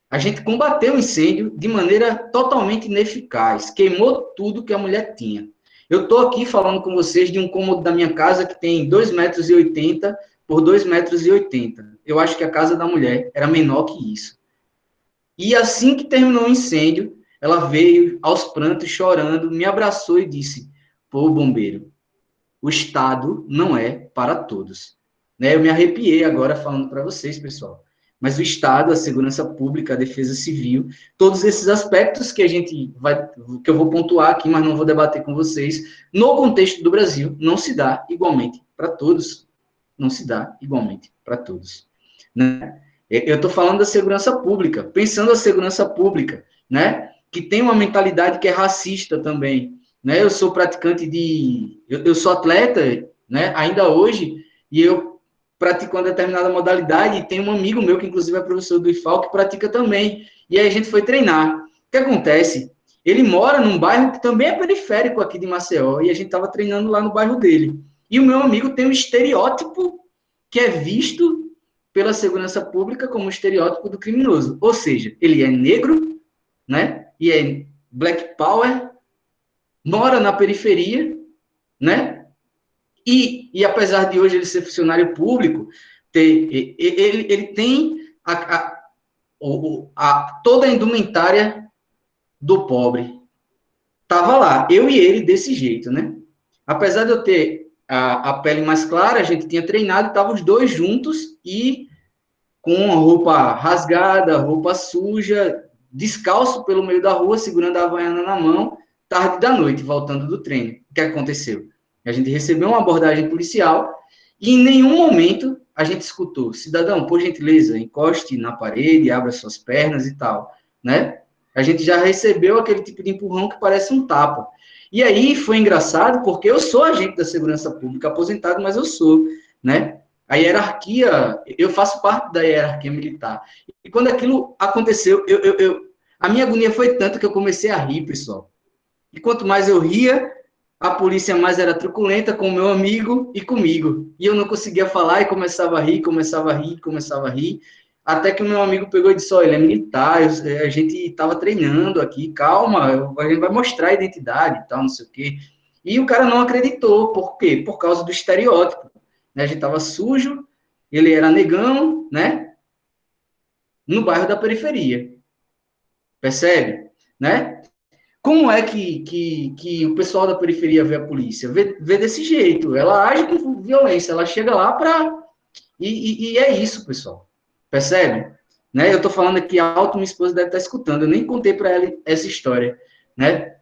A gente combateu o incêndio de maneira totalmente ineficaz, queimou tudo que a mulher tinha. Eu estou aqui falando com vocês de um cômodo da minha casa que tem 2,80 m por 2,80 m. Eu acho que a casa da mulher era menor que isso. E assim que terminou o incêndio, ela veio aos prantos, chorando, me abraçou e disse: pô, bombeiro, o Estado não é para todos. Né? Eu me arrepiei agora falando para vocês, pessoal. Mas o Estado, a segurança pública, a defesa civil, todos esses aspectos que que eu vou pontuar aqui, mas não vou debater com vocês, no contexto do Brasil, não se dá igualmente para todos. Não se dá igualmente para todos. Né? Eu estou falando da segurança pública, pensando a segurança pública, né? Que tem uma mentalidade que é racista também. Né? Eu sou praticante eu sou atleta, né? Ainda hoje, e eu pratico uma determinada modalidade, e tem um amigo meu, que inclusive é professor do IFAL, que pratica também. E aí a gente foi treinar. O que acontece? Ele mora num bairro que também é periférico aqui de Maceió, e a gente estava treinando lá no bairro dele. E o meu amigo tem um estereótipo que é visto pela segurança pública como um estereótipo do criminoso. Ou seja, ele é negro, né? E é black power, mora na periferia, né? E apesar de hoje ele ser funcionário público, ele tem toda a indumentária do pobre. Tava lá, eu e ele desse jeito, né? Apesar de eu ter a pele mais clara, a gente tinha treinado, estavam os dois juntos e com a roupa rasgada, roupa suja, descalço pelo meio da rua, segurando a havaiana na mão, tarde da noite, voltando do treino. O que aconteceu? A gente recebeu uma abordagem policial e em nenhum momento a gente escutou: cidadão, por gentileza, encoste na parede, abra suas pernas e tal, né? A gente já recebeu aquele tipo de empurrão que parece um tapa. E aí foi engraçado, porque eu sou agente da segurança pública, aposentado, mas eu sou, né? A hierarquia, eu faço parte da hierarquia militar. E quando aquilo aconteceu, a minha agonia foi tanta que eu comecei a rir, pessoal. E quanto mais eu ria, a polícia mais era truculenta com o meu amigo e comigo. E eu não conseguia falar e começava a rir, começava a rir, começava a rir. Até que o meu amigo pegou e disse: olha, ele é militar, a gente estava treinando aqui, calma, a gente vai mostrar a identidade e tal, não sei o quê. E o cara não acreditou. Por quê? Por causa do estereótipo. Né? A gente estava sujo, ele era negão, né? No bairro da periferia. Percebe? Né? Como é que o pessoal da periferia vê a polícia? Vê desse jeito. Ela age com violência, ela chega lá para... E é isso, pessoal. Percebe? Né? Eu estou falando aqui alto, minha esposa deve estar escutando. Eu nem contei para ela essa história, né?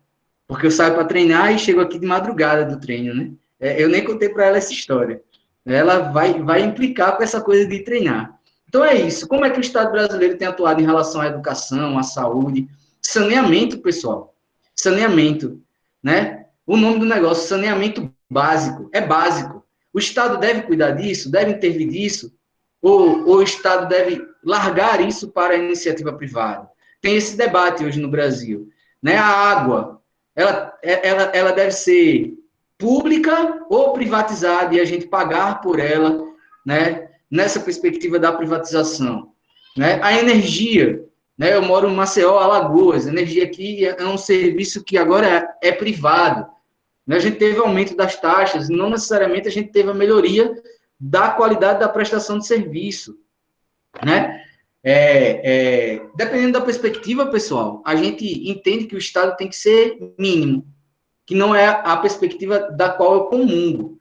Porque eu saio para treinar e chego aqui de madrugada do treino, né? Eu nem contei para ela essa história. Ela vai implicar com essa coisa de treinar. Então é isso. Como é que o Estado brasileiro tem atuado em relação à educação, à saúde? Saneamento, pessoal. Saneamento, né? O nome do negócio, saneamento básico. É básico. O Estado deve cuidar disso? Deve intervir disso? Ou o Estado deve largar isso para a iniciativa privada? Tem esse debate hoje no Brasil. Né? A água, ela deve ser pública ou privatizada e a gente pagar por ela, né? Nessa perspectiva da privatização. Né? A energia, né? Eu moro em Maceió, Alagoas, a energia aqui é um serviço que agora é privado. Né? A gente teve aumento das taxas, não necessariamente a gente teve a melhoria da qualidade da prestação de serviço, né? Dependendo da perspectiva, pessoal, a gente entende que o Estado tem que ser mínimo, que não é a perspectiva da qual eu comungo,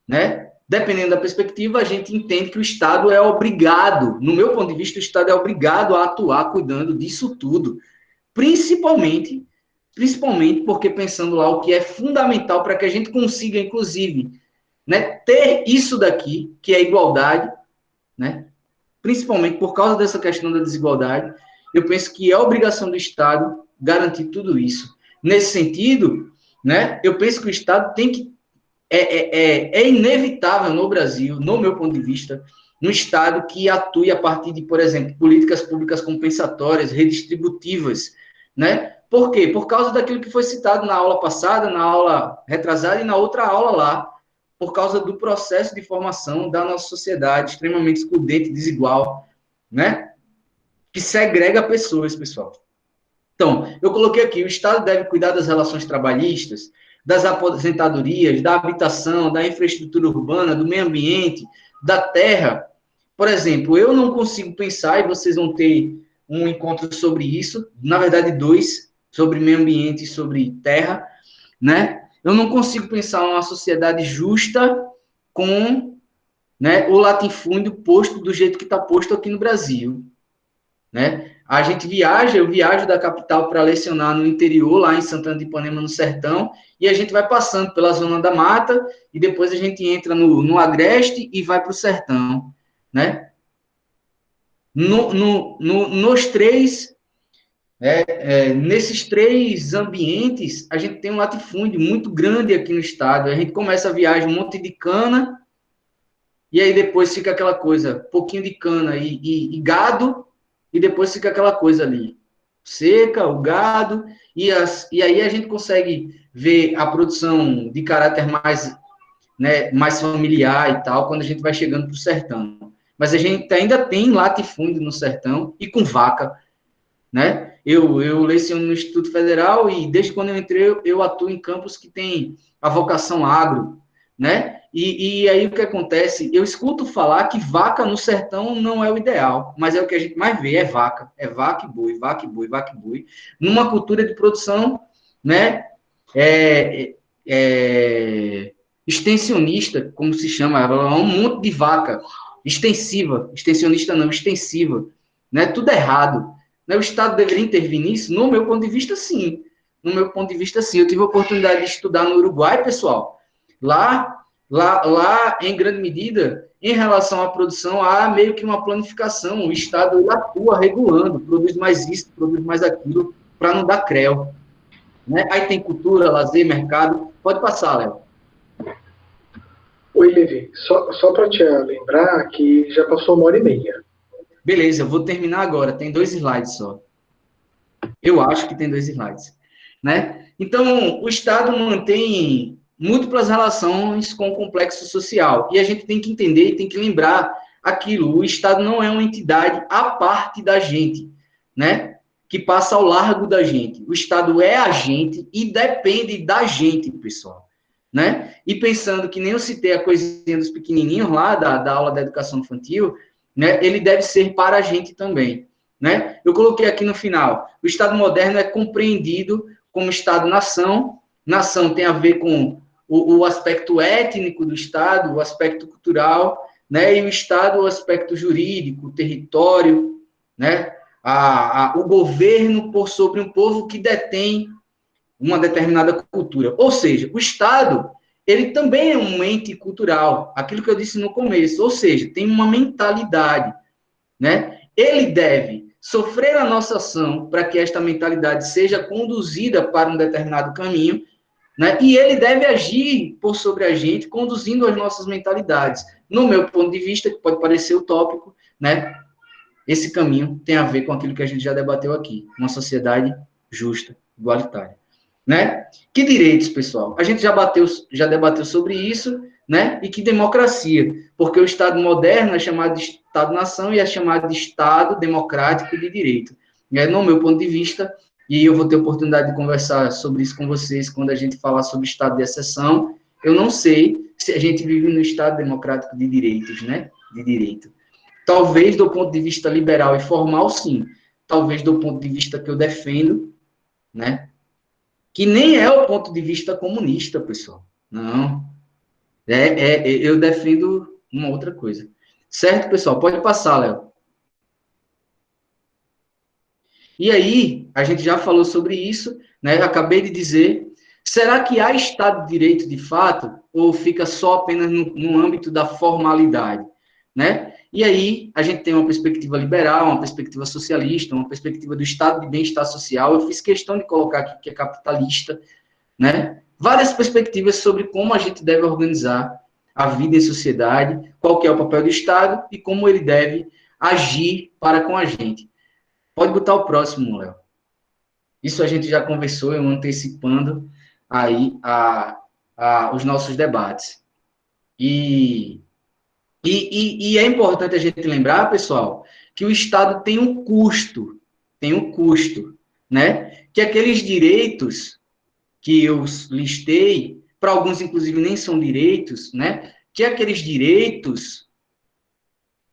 né? Dependendo da perspectiva, a gente entende que o Estado é obrigado, no meu ponto de vista, o Estado é obrigado a atuar cuidando disso tudo, principalmente porque pensando lá o que é fundamental para que a gente consiga, inclusive, né, ter isso daqui, que é igualdade, né? Principalmente por causa dessa questão da desigualdade, eu penso que é obrigação do Estado garantir tudo isso. Nesse sentido, né, eu penso que o Estado tem que... É inevitável no Brasil, no meu ponto de vista, um Estado que atue a partir de, por exemplo, políticas públicas compensatórias, redistributivas, né? Por quê? Por causa daquilo que foi citado na aula passada, na aula retrasada e na outra aula lá, por causa do processo de formação da nossa sociedade extremamente excludente, desigual, né? Que segrega pessoas, pessoal. Então, eu coloquei aqui, o Estado deve cuidar das relações trabalhistas, das aposentadorias, da habitação, da infraestrutura urbana, do meio ambiente, da terra. Por exemplo, eu não consigo pensar, e vocês vão ter um encontro sobre isso, na verdade, dois, sobre meio ambiente e sobre terra, né? Eu não consigo pensar uma sociedade justa com, né, o latifúndio posto do jeito que está posto aqui no Brasil, né? A gente viaja, eu viajo da capital para lecionar no interior, lá em Santana de Ipanema, no sertão, e a gente vai passando pela zona da mata, e depois a gente entra no agreste e vai para o sertão, né? Nos três, nesses três ambientes, a gente tem um latifúndio muito grande aqui no estado. A gente começa a viagem, um monte de cana, e aí depois fica aquela coisa, pouquinho de cana e gado, e depois fica aquela coisa ali, seca, o gado, e aí a gente consegue ver a produção de caráter mais, né, mais familiar e tal, quando a gente vai chegando para o sertão. Mas a gente ainda tem latifúndio no sertão e com vaca, né? Eu leciono no Instituto Federal e desde quando eu entrei eu atuo em campos que tem a vocação agro, né? E aí o que acontece? Eu escuto falar que vaca no sertão não é o ideal, mas é o que a gente mais vê, é vaca e boi, vaca e boi, vaca e boi, numa cultura de produção, né? É, extensionista, como se chama, é um monte de vaca extensiva, extensionista não, extensiva, né? Tudo errado. Né? O Estado deveria intervir nisso? No meu ponto de vista, sim. No meu ponto de vista, sim. Eu tive a oportunidade de estudar no Uruguai, pessoal. Lá, em grande medida, em relação à produção, há meio que uma planificação. O Estado atua regulando, produz mais isso, produz mais aquilo, para não dar creu. Né? Aí tem cultura, lazer, mercado. Pode passar, Léo. Oi, Levi. Só para te lembrar que já passou 1h30. Beleza, eu vou terminar agora. Tem 2 slides só. Eu acho que tem 2 slides. Né? Então, o Estado mantém múltiplas relações com o complexo social. E a gente tem que entender e tem que lembrar aquilo. O Estado não é uma entidade à parte da gente, né? Que passa ao largo da gente. O Estado é a gente e depende da gente, pessoal. Né? E pensando que nem eu citei a coisinha dos pequenininhos lá, da aula da educação infantil, né? Ele deve ser para a gente também. Né? Eu coloquei aqui no final, o Estado moderno é compreendido como Estado-nação. Nação tem a ver com o aspecto étnico do Estado, o aspecto cultural, né? E o Estado, o aspecto jurídico, o território, né? O governo por sobre um povo que detém uma determinada cultura. Ou seja, o Estado, ele também é um ente cultural, aquilo que eu disse no começo, ou seja, tem uma mentalidade, né? Ele deve sofrer a nossa ação para que esta mentalidade seja conduzida para um determinado caminho, né? E ele deve agir por sobre a gente, conduzindo as nossas mentalidades. No meu ponto de vista, que pode parecer utópico, né? Esse caminho tem a ver com aquilo que a gente já debateu aqui, uma sociedade justa, igualitária, né? Que direitos, pessoal? A gente já debateu sobre isso, né? E que democracia, porque o Estado moderno é chamado de Estado-nação e é chamado de Estado democrático de direito. No meu ponto de vista, e eu vou ter oportunidade de conversar sobre isso com vocês quando a gente falar sobre Estado de exceção, eu não sei se a gente vive no Estado democrático de direitos, né? De direito. Talvez do ponto de vista liberal e formal, sim. Talvez do ponto de vista que eu defendo, né? Que nem é o ponto de vista comunista, pessoal. Não. Eu defendo uma outra coisa. Certo, pessoal? Pode passar, Léo. E aí, a gente já falou sobre isso, né? Eu acabei de dizer. Será que há Estado de Direito de fato? Ou fica só apenas no âmbito da formalidade? Né? E aí, a gente tem uma perspectiva liberal, uma perspectiva socialista, uma perspectiva do Estado de bem-estar social. Eu fiz questão de colocar aqui que é capitalista, né? Várias perspectivas sobre como a gente deve organizar a vida em sociedade, qual que é o papel do Estado e como ele deve agir para com a gente. Pode botar o próximo, Léo. Isso a gente já conversou, eu antecipando aí os nossos debates. E é importante a gente lembrar, pessoal, que o Estado tem um custo, né? Que aqueles direitos que eu listei, para alguns, inclusive, nem são direitos, né? Que aqueles direitos,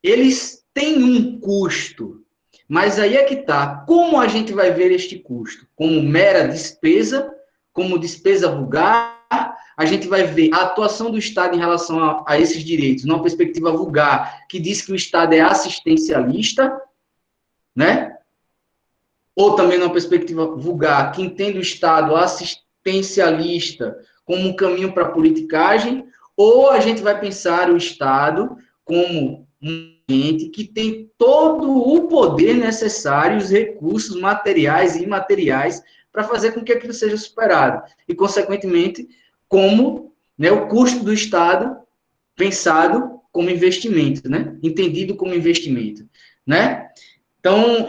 eles têm um custo. Mas aí é que está. Como a gente vai ver este custo? Como mera despesa, como despesa vulgar, a gente vai ver a atuação do Estado em relação a esses direitos, numa perspectiva vulgar, que diz que o Estado é assistencialista, né? Ou também numa perspectiva vulgar, que entende o Estado assistencialista como um caminho para a politicagem, ou a gente vai pensar o Estado como um ente que tem todo o poder necessário, os recursos materiais e imateriais para fazer com que aquilo seja superado. E, consequentemente, como, né, o custo do Estado pensado como investimento, né? Entendido como investimento, né?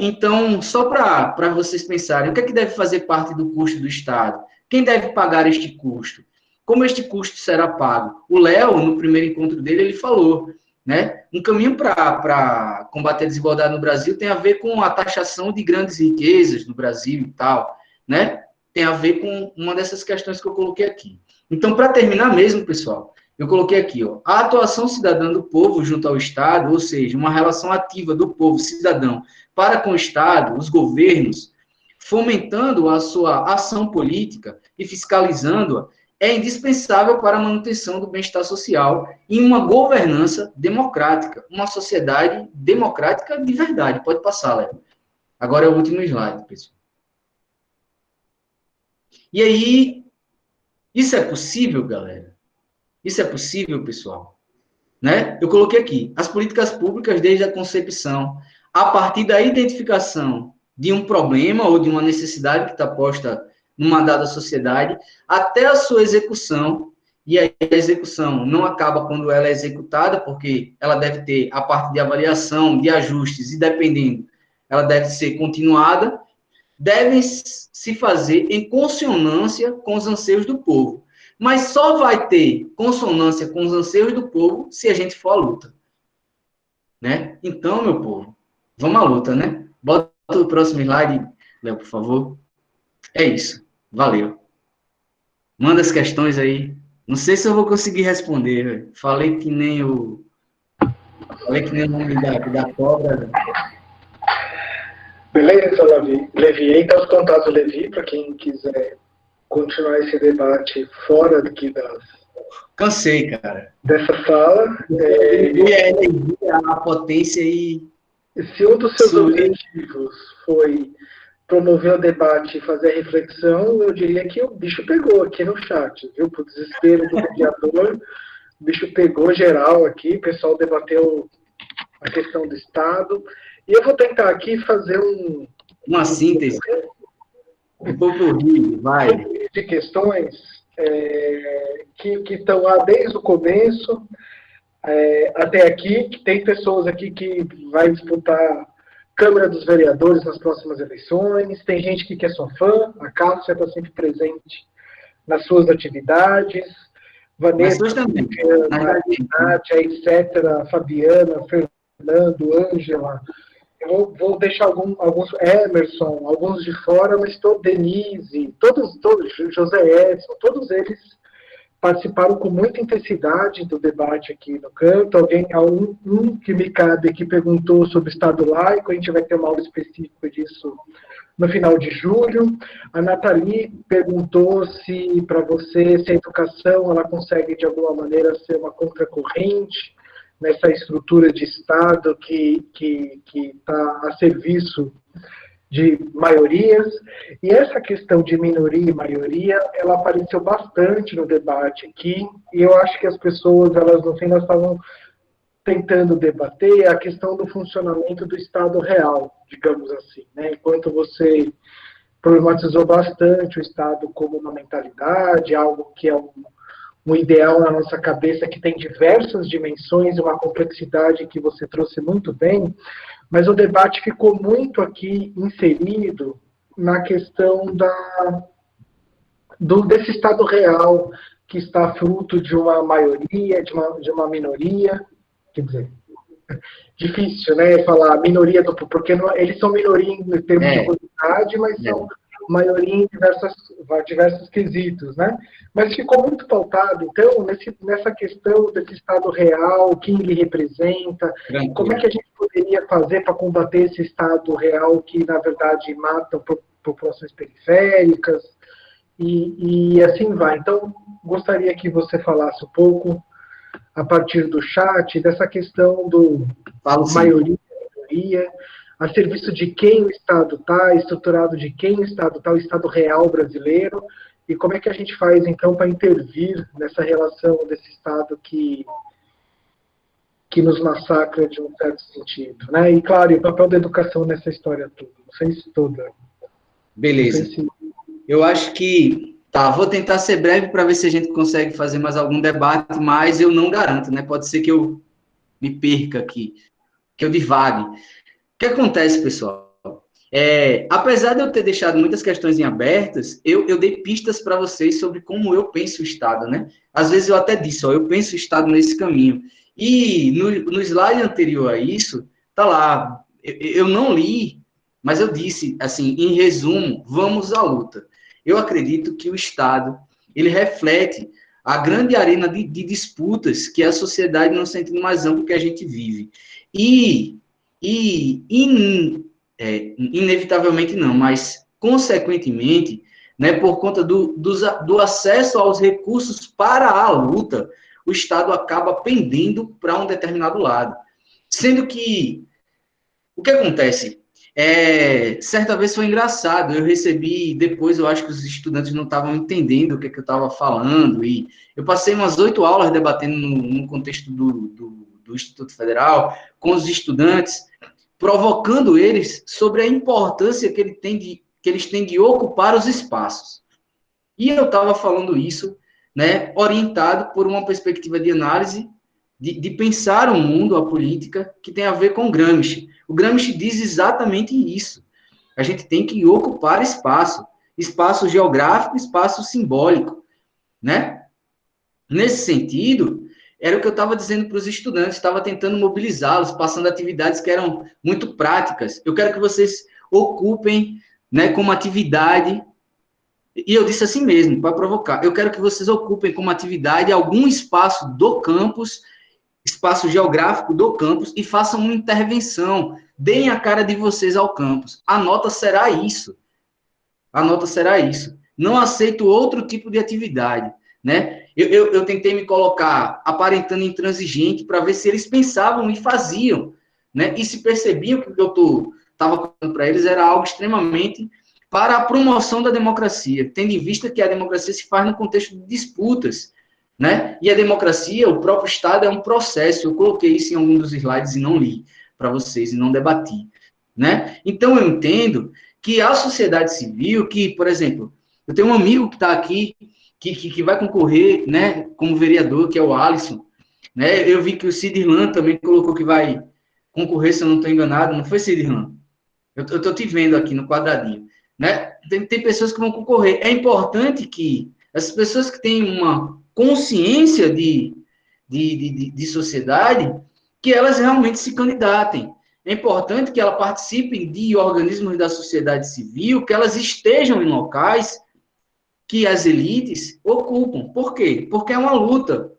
Então só para vocês pensarem, o que é que deve fazer parte do custo do Estado? Quem deve pagar este custo? Como este custo será pago? O Léo, no primeiro encontro dele, ele falou, né? Um caminho para combater a desigualdade no Brasil tem a ver com a taxação de grandes riquezas no Brasil e tal, né? Tem a ver com uma dessas questões que eu coloquei aqui. Então, para terminar mesmo, pessoal, eu coloquei aqui, ó, a atuação cidadã do povo junto ao Estado, ou seja, uma relação ativa do povo cidadão para com o Estado, os governos, fomentando a sua ação política e fiscalizando-a, é indispensável para a manutenção do bem-estar social e uma governança democrática, uma sociedade democrática de verdade. Pode passar, Léo. Agora é o último slide, pessoal. E aí, isso é possível, galera? Isso é possível, pessoal? Né? Eu coloquei aqui, as políticas públicas desde a concepção, a partir da identificação de um problema ou de uma necessidade que está posta numa dada sociedade, até a sua execução, e aí a execução não acaba quando ela é executada, porque ela deve ter a parte de avaliação, de ajustes, e dependendo, ela deve ser continuada, devem se fazer em consonância com os anseios do povo. Mas só vai ter consonância com os anseios do povo se a gente for à luta. Né? Então, meu povo, vamos à luta, né? Bota o próximo slide, Léo, por favor. É isso. Valeu. Manda as questões aí. Não sei se eu vou conseguir responder. Véio. Falei que nem o nome da cobra. Beleza, Levi. Aí tá os contatos do Levi, para quem quiser continuar esse debate fora daqui Cansei, cara. Dessa sala. A potência e... Se um dos seus objetivos foi promover o debate e fazer a reflexão, eu diria que o bicho pegou aqui no chat, viu? Por desespero do mediador, o bicho pegou geral aqui, o pessoal debateu a questão do Estado. E eu vou tentar aqui fazer uma síntese. Um pouco rígido, vai. De questões que estão lá desde o começo até aqui, que tem pessoas aqui que vai disputar Câmara dos Vereadores nas próximas eleições, tem gente que é sua fã, a Cássia está sempre presente nas suas atividades, Vanessa, Nádia, etc., Fabiana, Fernando, Ângela, eu vou deixar alguns, Emerson, alguns de fora, mas Denise, todos, José Edson, todos eles participaram com muita intensidade do debate aqui no canto. Um que me cabe aqui perguntou sobre o Estado laico, a gente vai ter uma aula específica disso no final de julho. A Nathalie perguntou se, para você, se a educação ela consegue, de alguma maneira, ser uma contracorrente nessa estrutura de Estado que está a serviço de maiorias, e essa questão de minoria e maioria, ela apareceu bastante no debate aqui, e eu acho que as pessoas, elas no fim, elas estavam tentando debater a questão do funcionamento do Estado real, digamos assim, né? Enquanto você problematizou bastante o Estado como uma mentalidade, algo que é um ideal na nossa cabeça que tem diversas dimensões e uma complexidade que você trouxe muito bem, mas o debate ficou muito aqui inserido na questão desse Estado real que está fruto de uma maioria, de uma minoria, quer dizer, difícil, né, falar minoria porque eles são minoria em termos de quantidade, mas são maioria em diversos quesitos, né? Mas ficou muito pautado, então, nessa questão desse Estado real, quem ele representa, como é que a gente poderia fazer para combater esse Estado real que, na verdade, mata populações periféricas, e assim vai. Então, gostaria que você falasse um pouco, a partir do chat, dessa questão do maioria, minoria, a serviço de quem o Estado está, estruturado de quem o Estado está, o Estado real brasileiro, e como é que a gente faz, então, para intervir nessa relação desse Estado que nos massacra de um certo sentido, né? E, claro, o papel da educação nessa história toda, não sei se toda. Beleza. Eu acho que... Tá, vou tentar ser breve para ver se a gente consegue fazer mais algum debate, mas eu não garanto, né? Pode ser que eu me perca aqui, que eu divague. O que acontece, pessoal? Apesar de eu ter deixado muitas questões em abertas, eu dei pistas para vocês sobre como eu penso o Estado, né? Às vezes eu até disse, ó, eu penso o Estado nesse caminho. E no slide anterior a isso, tá lá, eu não li, mas eu disse, assim, em resumo, vamos à luta. Eu acredito que o Estado, ele reflete a grande arena de disputas que é a sociedade no sentido mais amplo que a gente vive. Inevitavelmente não, mas consequentemente, né, por conta do acesso aos recursos para a luta, o Estado acaba pendendo para um determinado lado. Sendo que, o que acontece? Certa vez foi engraçado, eu recebi, depois eu acho que os estudantes não estavam entendendo o que eu estava falando, e eu passei umas 8 aulas debatendo no contexto do Instituto Federal, com os estudantes, provocando eles sobre a importância que eles têm de ocupar os espaços. E eu estava falando isso, né, orientado por uma perspectiva de análise, de pensar o mundo, a política, que tem a ver com Gramsci. O Gramsci diz exatamente isso. A gente tem que ocupar espaço, espaço geográfico, espaço simbólico, né? Nesse sentido, era o que eu estava dizendo para os estudantes, estava tentando mobilizá-los, passando atividades que eram muito práticas. Eu quero que vocês ocupem, né, como atividade, e eu disse assim mesmo, para provocar, eu quero que vocês ocupem como atividade algum espaço do campus, espaço geográfico do campus, e façam uma intervenção, deem a cara de vocês ao campus. A nota será isso. A nota será isso. Não aceito outro tipo de atividade, né? Eu tentei me colocar aparentando intransigente para ver se eles pensavam e faziam, né? E se percebiam que o que eu estava falando para eles era algo extremamente para a promoção da democracia, tendo em vista que a democracia se faz no contexto de disputas, né? E a democracia, o próprio Estado é um processo. Eu coloquei isso em algum dos slides e não li para vocês e não debati, né? Então eu entendo que a sociedade civil, que, por exemplo, eu tenho um amigo que está aqui, que vai concorrer, né, como vereador, que é o Alisson, né? Eu vi que o Cid Irlan também colocou que vai concorrer, se eu não estou enganado, não foi, Cid Irlan? Eu estou te vendo aqui no quadradinho, né? Tem pessoas que vão concorrer. É importante que as pessoas que têm uma consciência de sociedade, que elas realmente se candidatem. É importante que elas participem de organismos da sociedade civil, que elas estejam em locais que as elites ocupam. Por quê? Porque é uma luta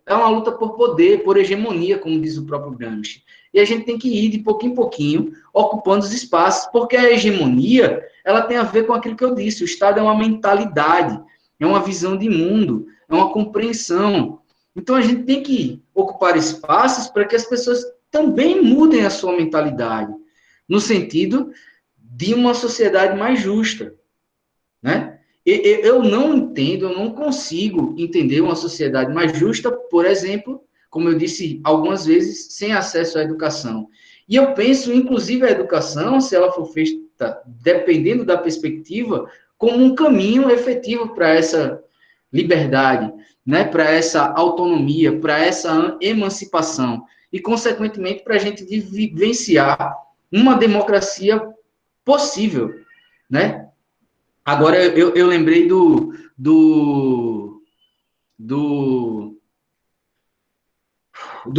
por poder, por hegemonia, como diz o próprio Gramsci. E a gente tem que ir de pouquinho em pouquinho, ocupando os espaços, porque a hegemonia, ela tem a ver com aquilo que eu disse, o Estado é uma mentalidade, é uma visão de mundo, é uma compreensão. Então a gente tem que ocupar espaços para que as pessoas também mudem a sua mentalidade, no sentido de uma sociedade mais justa, né? Eu não entendo, eu não consigo entender uma sociedade mais justa, por exemplo, como eu disse algumas vezes, sem acesso à educação. E eu penso, inclusive, a educação, se ela for feita, dependendo da perspectiva, como um caminho efetivo para essa liberdade, né? Para essa autonomia, para essa emancipação. E, consequentemente, para a gente vivenciar uma democracia possível, né? Agora, eu lembrei do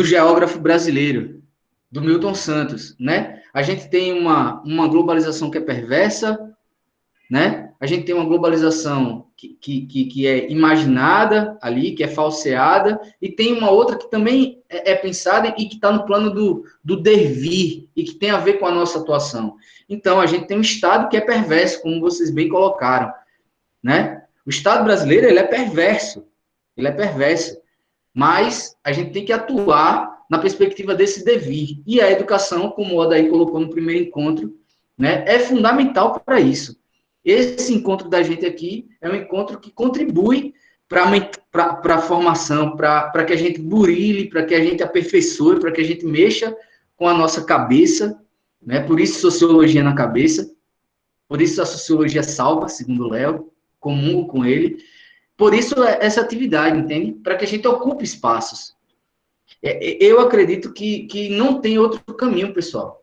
geógrafo brasileiro, do Milton Santos, né? A gente tem uma globalização que é perversa, né? A gente tem uma globalização que é imaginada ali, que é falseada, e tem uma outra que também é pensada e que está no plano do devir, e que tem a ver com a nossa atuação. Então, a gente tem um Estado que é perverso, como vocês bem colocaram, né? O Estado brasileiro, ele é perverso, mas a gente tem que atuar na perspectiva desse devir, e a educação, como o Odair colocou no primeiro encontro, né, é fundamental para isso. Esse encontro da gente aqui é um encontro que contribui para a formação, para que a gente burile, para que a gente aperfeiçoe, para que a gente mexa com a nossa cabeça, né? Por isso sociologia na cabeça, por isso a sociologia salva, segundo o Léo, comungo com ele, por isso essa atividade, entende? Para que a gente ocupe espaços. Eu acredito que não tem outro caminho, pessoal,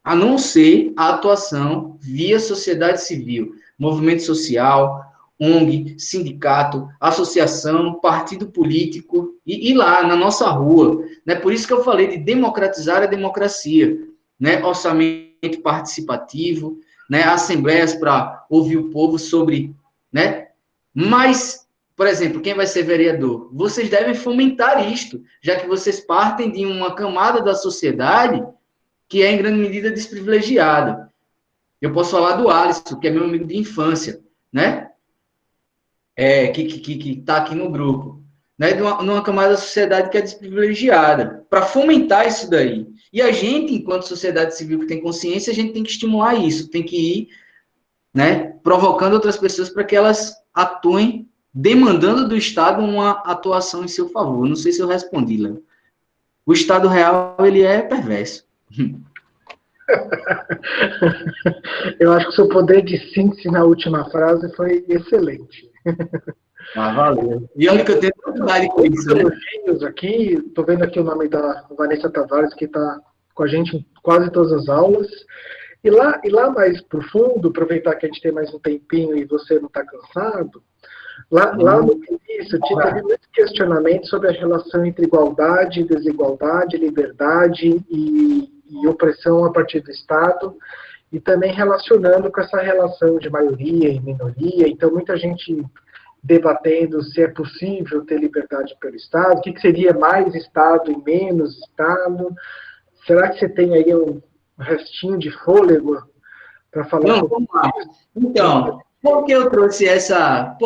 a não ser a atuação via sociedade civil, movimento social, ONG, sindicato, associação, partido político, e lá, na nossa rua. Né? Por isso que eu falei de democratizar a democracia, né? Orçamento participativo, né? Assembleias para ouvir o povo sobre... Né? Mas, por exemplo, quem vai ser vereador? Vocês devem fomentar isto, já que vocês partem de uma camada da sociedade que é, em grande medida, desprivilegiada. Eu posso falar do Alisson, que é meu amigo de infância, né? Que está aqui no grupo. Né? Numa camada da sociedade que é desprivilegiada, para fomentar isso daí. E a gente, enquanto sociedade civil que tem consciência, a gente tem que estimular isso, tem que ir, né, provocando outras pessoas para que elas atuem, demandando do Estado uma atuação em seu favor. Não sei se eu respondi, Léo. O Estado real, ele é perverso. Eu acho que o seu poder de síntese na última frase foi excelente. Ah, valeu. E olha que eu tenho dificuldade com isso, né? Aqui, estou vendo aqui o nome da Vanessa Tavares, que está com a gente em quase todas as aulas. E lá mais profundo, aproveitar que a gente tem mais um tempinho e você não está cansado, lá no início tinha também muitos questionamentos sobre a relação entre igualdade, desigualdade, liberdade e opressão a partir do Estado, e também relacionando com essa relação de maioria e minoria. Então, muita gente debatendo se é possível ter liberdade pelo Estado, o que seria mais Estado e menos Estado. Será que você tem aí um restinho de fôlego para falar? Não, vamos lá. Então, por que eu trouxe essa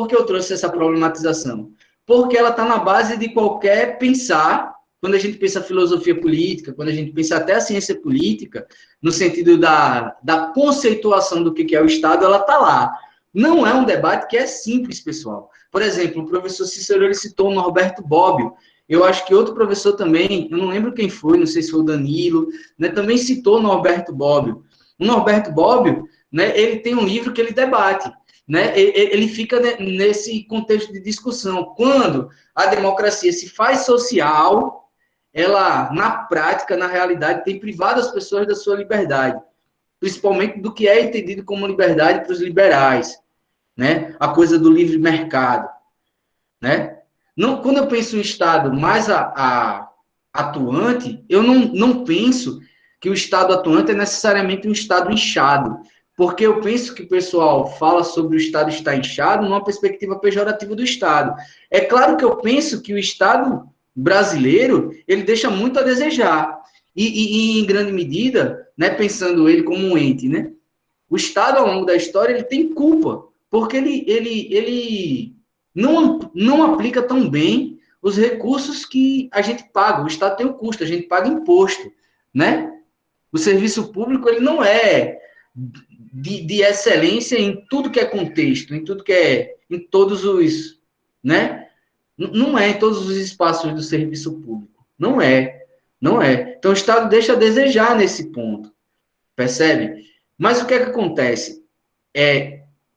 problematização? Porque ela está na base de qualquer pensar, quando a gente pensa filosofia política, quando a gente pensa até a ciência política, no sentido da conceituação do que é o Estado, ela está lá. Não é um debate que é simples, pessoal. Por exemplo, o professor Cícero, ele citou o Norberto Bobbio. Eu acho que outro professor também, eu não lembro quem foi, não sei se foi o Danilo, né, também citou o Norberto Bobbio. O Norberto Bobbio, né, ele tem um livro que ele debate, né, ele fica nesse contexto de discussão. Quando a democracia se faz social, ela, na prática, na realidade, tem privado as pessoas da sua liberdade, principalmente do que é entendido como liberdade para os liberais, né, a coisa do livre mercado, né. Não, quando eu penso em um Estado mais atuante, eu não penso que o Estado atuante é necessariamente um Estado inchado, porque eu penso que o pessoal fala sobre o Estado estar inchado numa perspectiva pejorativa do Estado. É claro que eu penso que o Estado brasileiro, ele deixa muito a desejar, e em grande medida, né, pensando ele como um ente, né, o Estado, ao longo da história, ele tem culpa, porque ele não aplica tão bem os recursos que a gente paga. O Estado tem o custo, a gente paga imposto, né? O serviço público, ele não é de excelência em tudo que é contexto, em tudo que é, em todos os, né? Não é em todos os espaços do serviço público. Não é. Então, o Estado deixa a desejar nesse ponto, percebe? Mas o que é que acontece?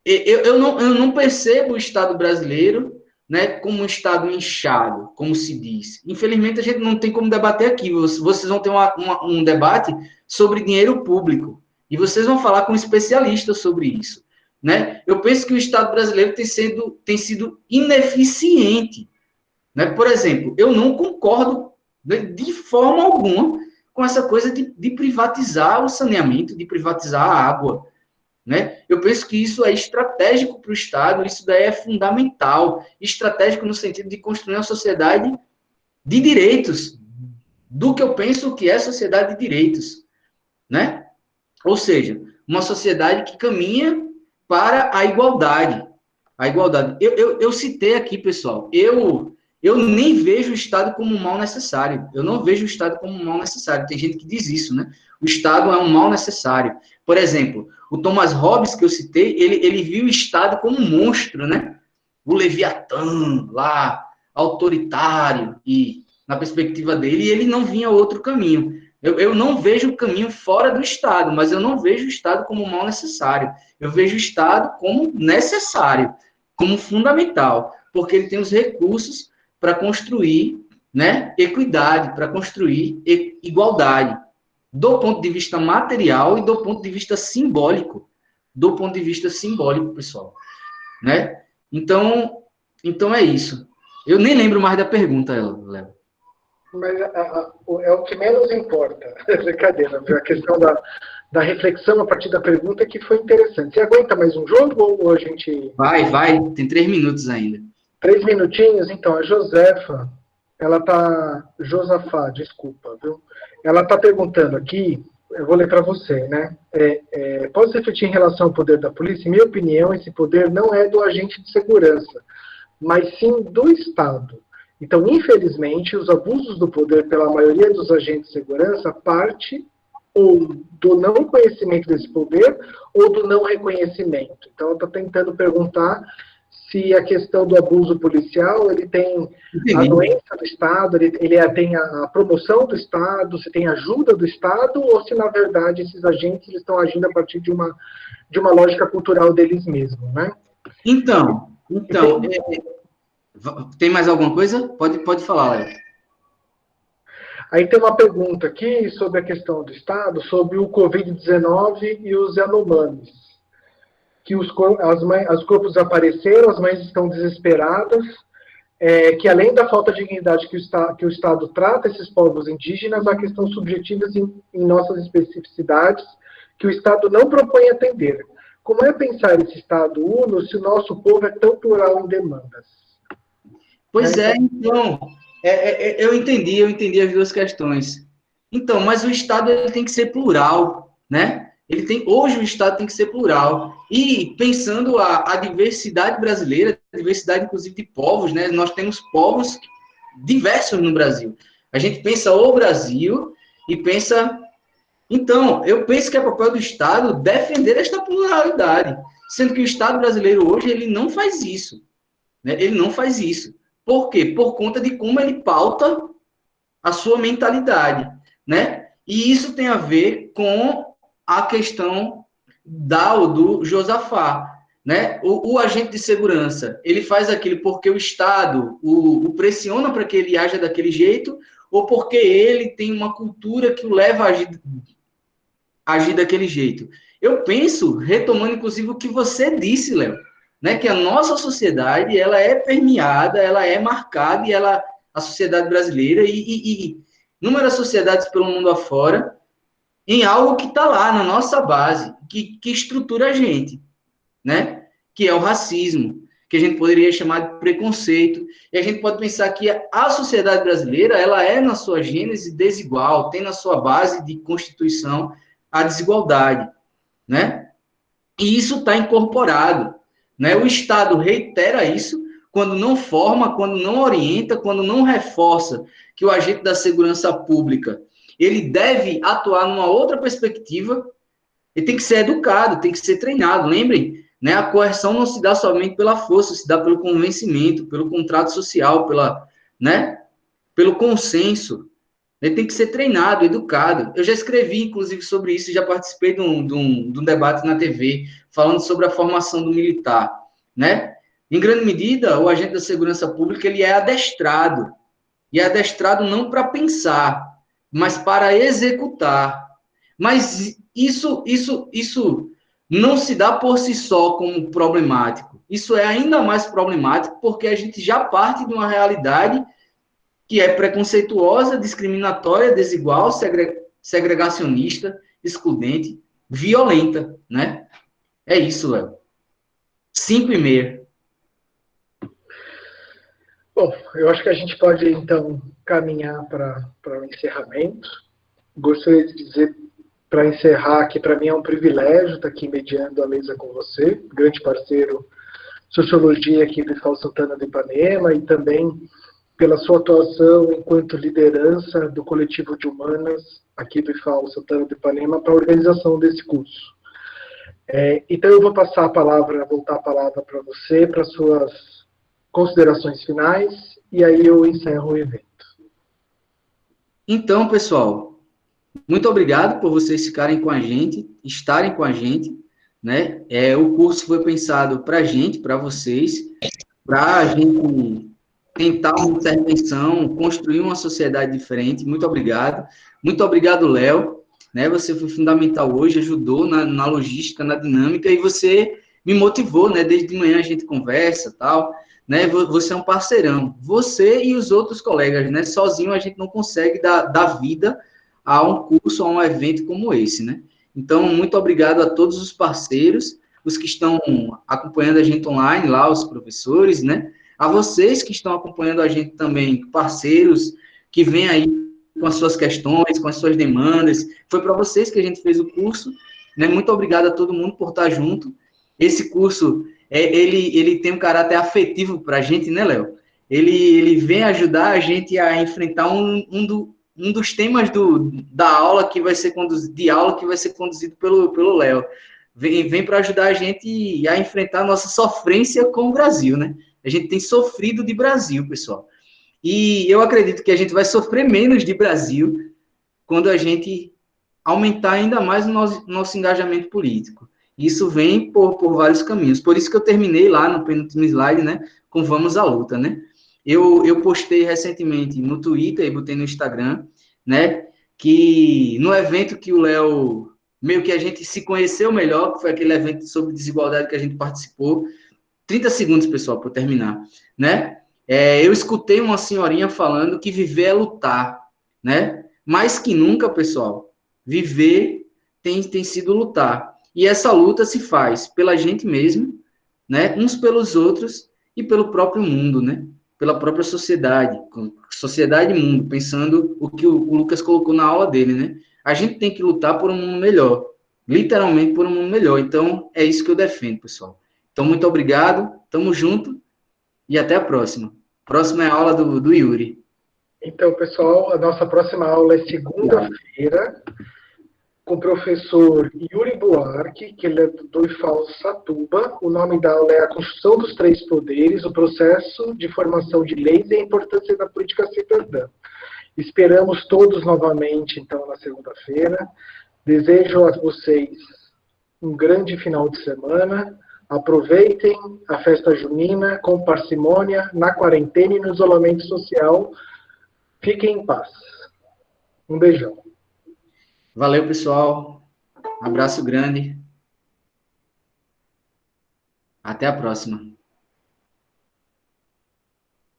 Eu não percebo o Estado brasileiro, né, como um Estado inchado, como se diz. Infelizmente, a gente não tem como debater aqui. Vocês vão ter um debate sobre dinheiro público. E vocês vão falar com especialistas sobre isso. né? Eu penso que o Estado brasileiro tem sido ineficiente, né? Por exemplo, eu não concordo de forma alguma com essa coisa de privatizar o saneamento, de privatizar a água, né? Eu penso que isso é estratégico para o Estado, isso daí é fundamental, estratégico no sentido de construir uma sociedade de direitos, do que eu penso que é sociedade de direitos, né? Ou seja, uma sociedade que caminha para a igualdade. A igualdade. Eu citei aqui, pessoal, eu nem vejo o Estado como um mal necessário. Eu não vejo o Estado como um mal necessário. Tem gente que diz isso, né? O Estado é um mal necessário. Por exemplo, o Thomas Hobbes, que eu citei, ele viu o Estado como um monstro, né? O Leviatã, lá, autoritário, e na perspectiva dele, ele não vinha outro caminho. Eu não vejo o caminho fora do Estado, mas eu não vejo o Estado como um mal necessário. Eu vejo o Estado como necessário, como fundamental, porque ele tem os recursos para construir, né, equidade, para construir igualdade, do ponto de vista material e do ponto de vista simbólico. Do ponto de vista simbólico, pessoal. Né? Então é isso. Eu nem lembro mais da pergunta, Léo. Mas é o que menos importa. Brincadeira, viu? A questão da reflexão a partir da pergunta que foi interessante. Você aguenta mais um jogo ou a gente... Vai, tem 3 minutos ainda. 3 minutinhos? Então, a Josefa, ela tá... Josafá, desculpa, viu? Ela tá perguntando aqui, eu vou ler para você, né? Pode se refletir em relação ao poder da polícia? Em minha opinião, esse poder não é do agente de segurança, mas sim do Estado. Então, infelizmente, os abusos do poder pela maioria dos agentes de segurança parte ou do não conhecimento desse poder ou do não reconhecimento. Então, eu estou tentando perguntar se a questão do abuso policial, ele tem a doença do Estado, ele tem a promoção do Estado, se tem ajuda do Estado, ou se, na verdade, esses agentes estão agindo a partir de uma lógica cultural deles mesmos, né? Então tem mais alguma coisa? Pode falar, Léo. Aí tem uma pergunta aqui sobre a questão do Estado, sobre o Covid-19 e os Yanomamis. Que os corpos apareceram, as mães estão desesperadas, que além da falta de dignidade que o Estado trata esses povos indígenas, há questões subjetivas em nossas especificidades que o Estado não propõe atender. Como é pensar esse Estado uno se o nosso povo é tão plural em demandas? Pois então, eu entendi as duas questões. Então, mas o Estado ele tem que ser plural, né? Hoje o Estado tem que ser plural. E pensando a diversidade brasileira, a diversidade inclusive de povos, né? Nós temos povos diversos no Brasil. A gente pensa o Brasil e pensa... Então, eu penso que é papel do Estado defender esta pluralidade, sendo que o Estado brasileiro hoje ele não faz isso, né? Ele não faz isso. Por quê? Por conta de como ele pauta a sua mentalidade, né? E isso tem a ver com a questão do Josafá, né? O agente de segurança, ele faz aquilo porque o Estado o pressiona para que ele haja daquele jeito ou porque ele tem uma cultura que o leva a agir daquele jeito. Eu penso, retomando inclusive o que você disse, Léo, né, que a nossa sociedade ela é permeada, ela é marcada, a sociedade brasileira e inúmeras sociedades pelo mundo afora, em algo que está lá na nossa base, que estrutura a gente, né? Que é o racismo, que a gente poderia chamar de preconceito. E a gente pode pensar que a sociedade brasileira ela é, na sua gênese, desigual, tem na sua base de constituição a desigualdade, né? E isso está incorporado, né? O Estado reitera isso quando não forma, quando não orienta, quando não reforça que o agente da segurança pública ele deve atuar numa outra perspectiva, ele tem que ser educado, tem que ser treinado. Lembrem, né? A coerção não se dá somente pela força, se dá pelo convencimento, pelo contrato social, né? Pelo consenso. Ele tem que ser treinado, educado. Eu já escrevi, inclusive, sobre isso, já participei de um debate na TV, falando sobre a formação do militar, né? Em grande medida, o agente da segurança pública, ele é adestrado. E é adestrado não para pensar, mas para executar. Mas isso não se dá por si só como problemático. Isso é ainda mais problemático porque a gente já parte de uma realidade que é preconceituosa, discriminatória, desigual, segregacionista, excludente, violenta, né? É isso, Léo. 5:30. Bom, eu acho que a gente pode, então, caminhar para o encerramento. Gostaria de dizer, para encerrar, que para mim é um privilégio estar aqui mediando a mesa com você, grande parceiro Sociologia aqui do IFAL Santana do Ipanema, e também pela sua atuação enquanto liderança do coletivo de humanas aqui do IFAL Santana do Ipanema para a organização desse curso. Então eu vou passar a palavra, voltar a palavra para você, para suas considerações finais, e aí eu encerro o evento. Então, pessoal, muito obrigado por vocês ficarem com a gente, estarem com a gente, né? O curso foi pensado para a gente, para vocês, para a gente tentar uma intervenção, construir uma sociedade diferente. Muito obrigado. Muito obrigado, Léo. Né? Você foi fundamental hoje, ajudou na logística, na dinâmica, e você me motivou, né? Desde de manhã a gente conversa, tal, né? Você é um parceirão. Você e os outros colegas, né? Sozinho a gente não consegue dar vida a um curso, a um evento como esse, né? Então, muito obrigado a todos os parceiros, os que estão acompanhando a gente online, lá, os professores, né? A vocês que estão acompanhando a gente também, parceiros, que vêm aí com as suas questões, com as suas demandas. Foi para vocês que a gente fez o curso, né? Muito obrigado a todo mundo por estar junto. Esse curso, ele tem um caráter afetivo para a gente, né, Léo? Ele vem ajudar a gente a enfrentar um dos temas da aula que vai ser conduzido pelo Léo. Vem para ajudar a gente a enfrentar a nossa sofrência com o Brasil, né? A gente tem sofrido de Brasil, pessoal. E eu acredito que a gente vai sofrer menos de Brasil quando a gente aumentar ainda mais o nosso engajamento político. Isso vem por vários caminhos. Por isso que eu terminei lá no penúltimo slide, né, com Vamos à Luta, né? Eu postei recentemente no Twitter e botei no Instagram, né, que no evento que o Léo, meio que a gente se conheceu melhor, que foi aquele evento sobre desigualdade que a gente participou. 30 segundos, pessoal, para terminar, né? Eu escutei uma senhorinha falando que viver é lutar, né? Mais que nunca, pessoal, viver tem sido lutar. E essa luta se faz pela gente mesmo, né? Uns pelos outros e pelo próprio mundo, né? Pela própria sociedade e mundo, pensando o que o Lucas colocou na aula dele, né? A gente tem que lutar por um mundo melhor, literalmente por um mundo melhor. Então, é isso que eu defendo, pessoal. Então, muito obrigado, tamo junto e até a próxima. Próxima é a aula do Yuri. Então, pessoal, a nossa próxima aula é segunda-feira, com o professor Yuri Buarque, que ele é do IFAL Satuba. O nome da aula é A Construção dos Três Poderes, o processo de formação de leis e a importância da política cidadã. Esperamos todos novamente, então, na segunda-feira. Desejo a vocês um grande final de semana. Aproveitem a festa junina com parcimônia, na quarentena e no isolamento social. Fiquem em paz. Um beijão. Valeu, pessoal. Abraço grande. Até a próxima.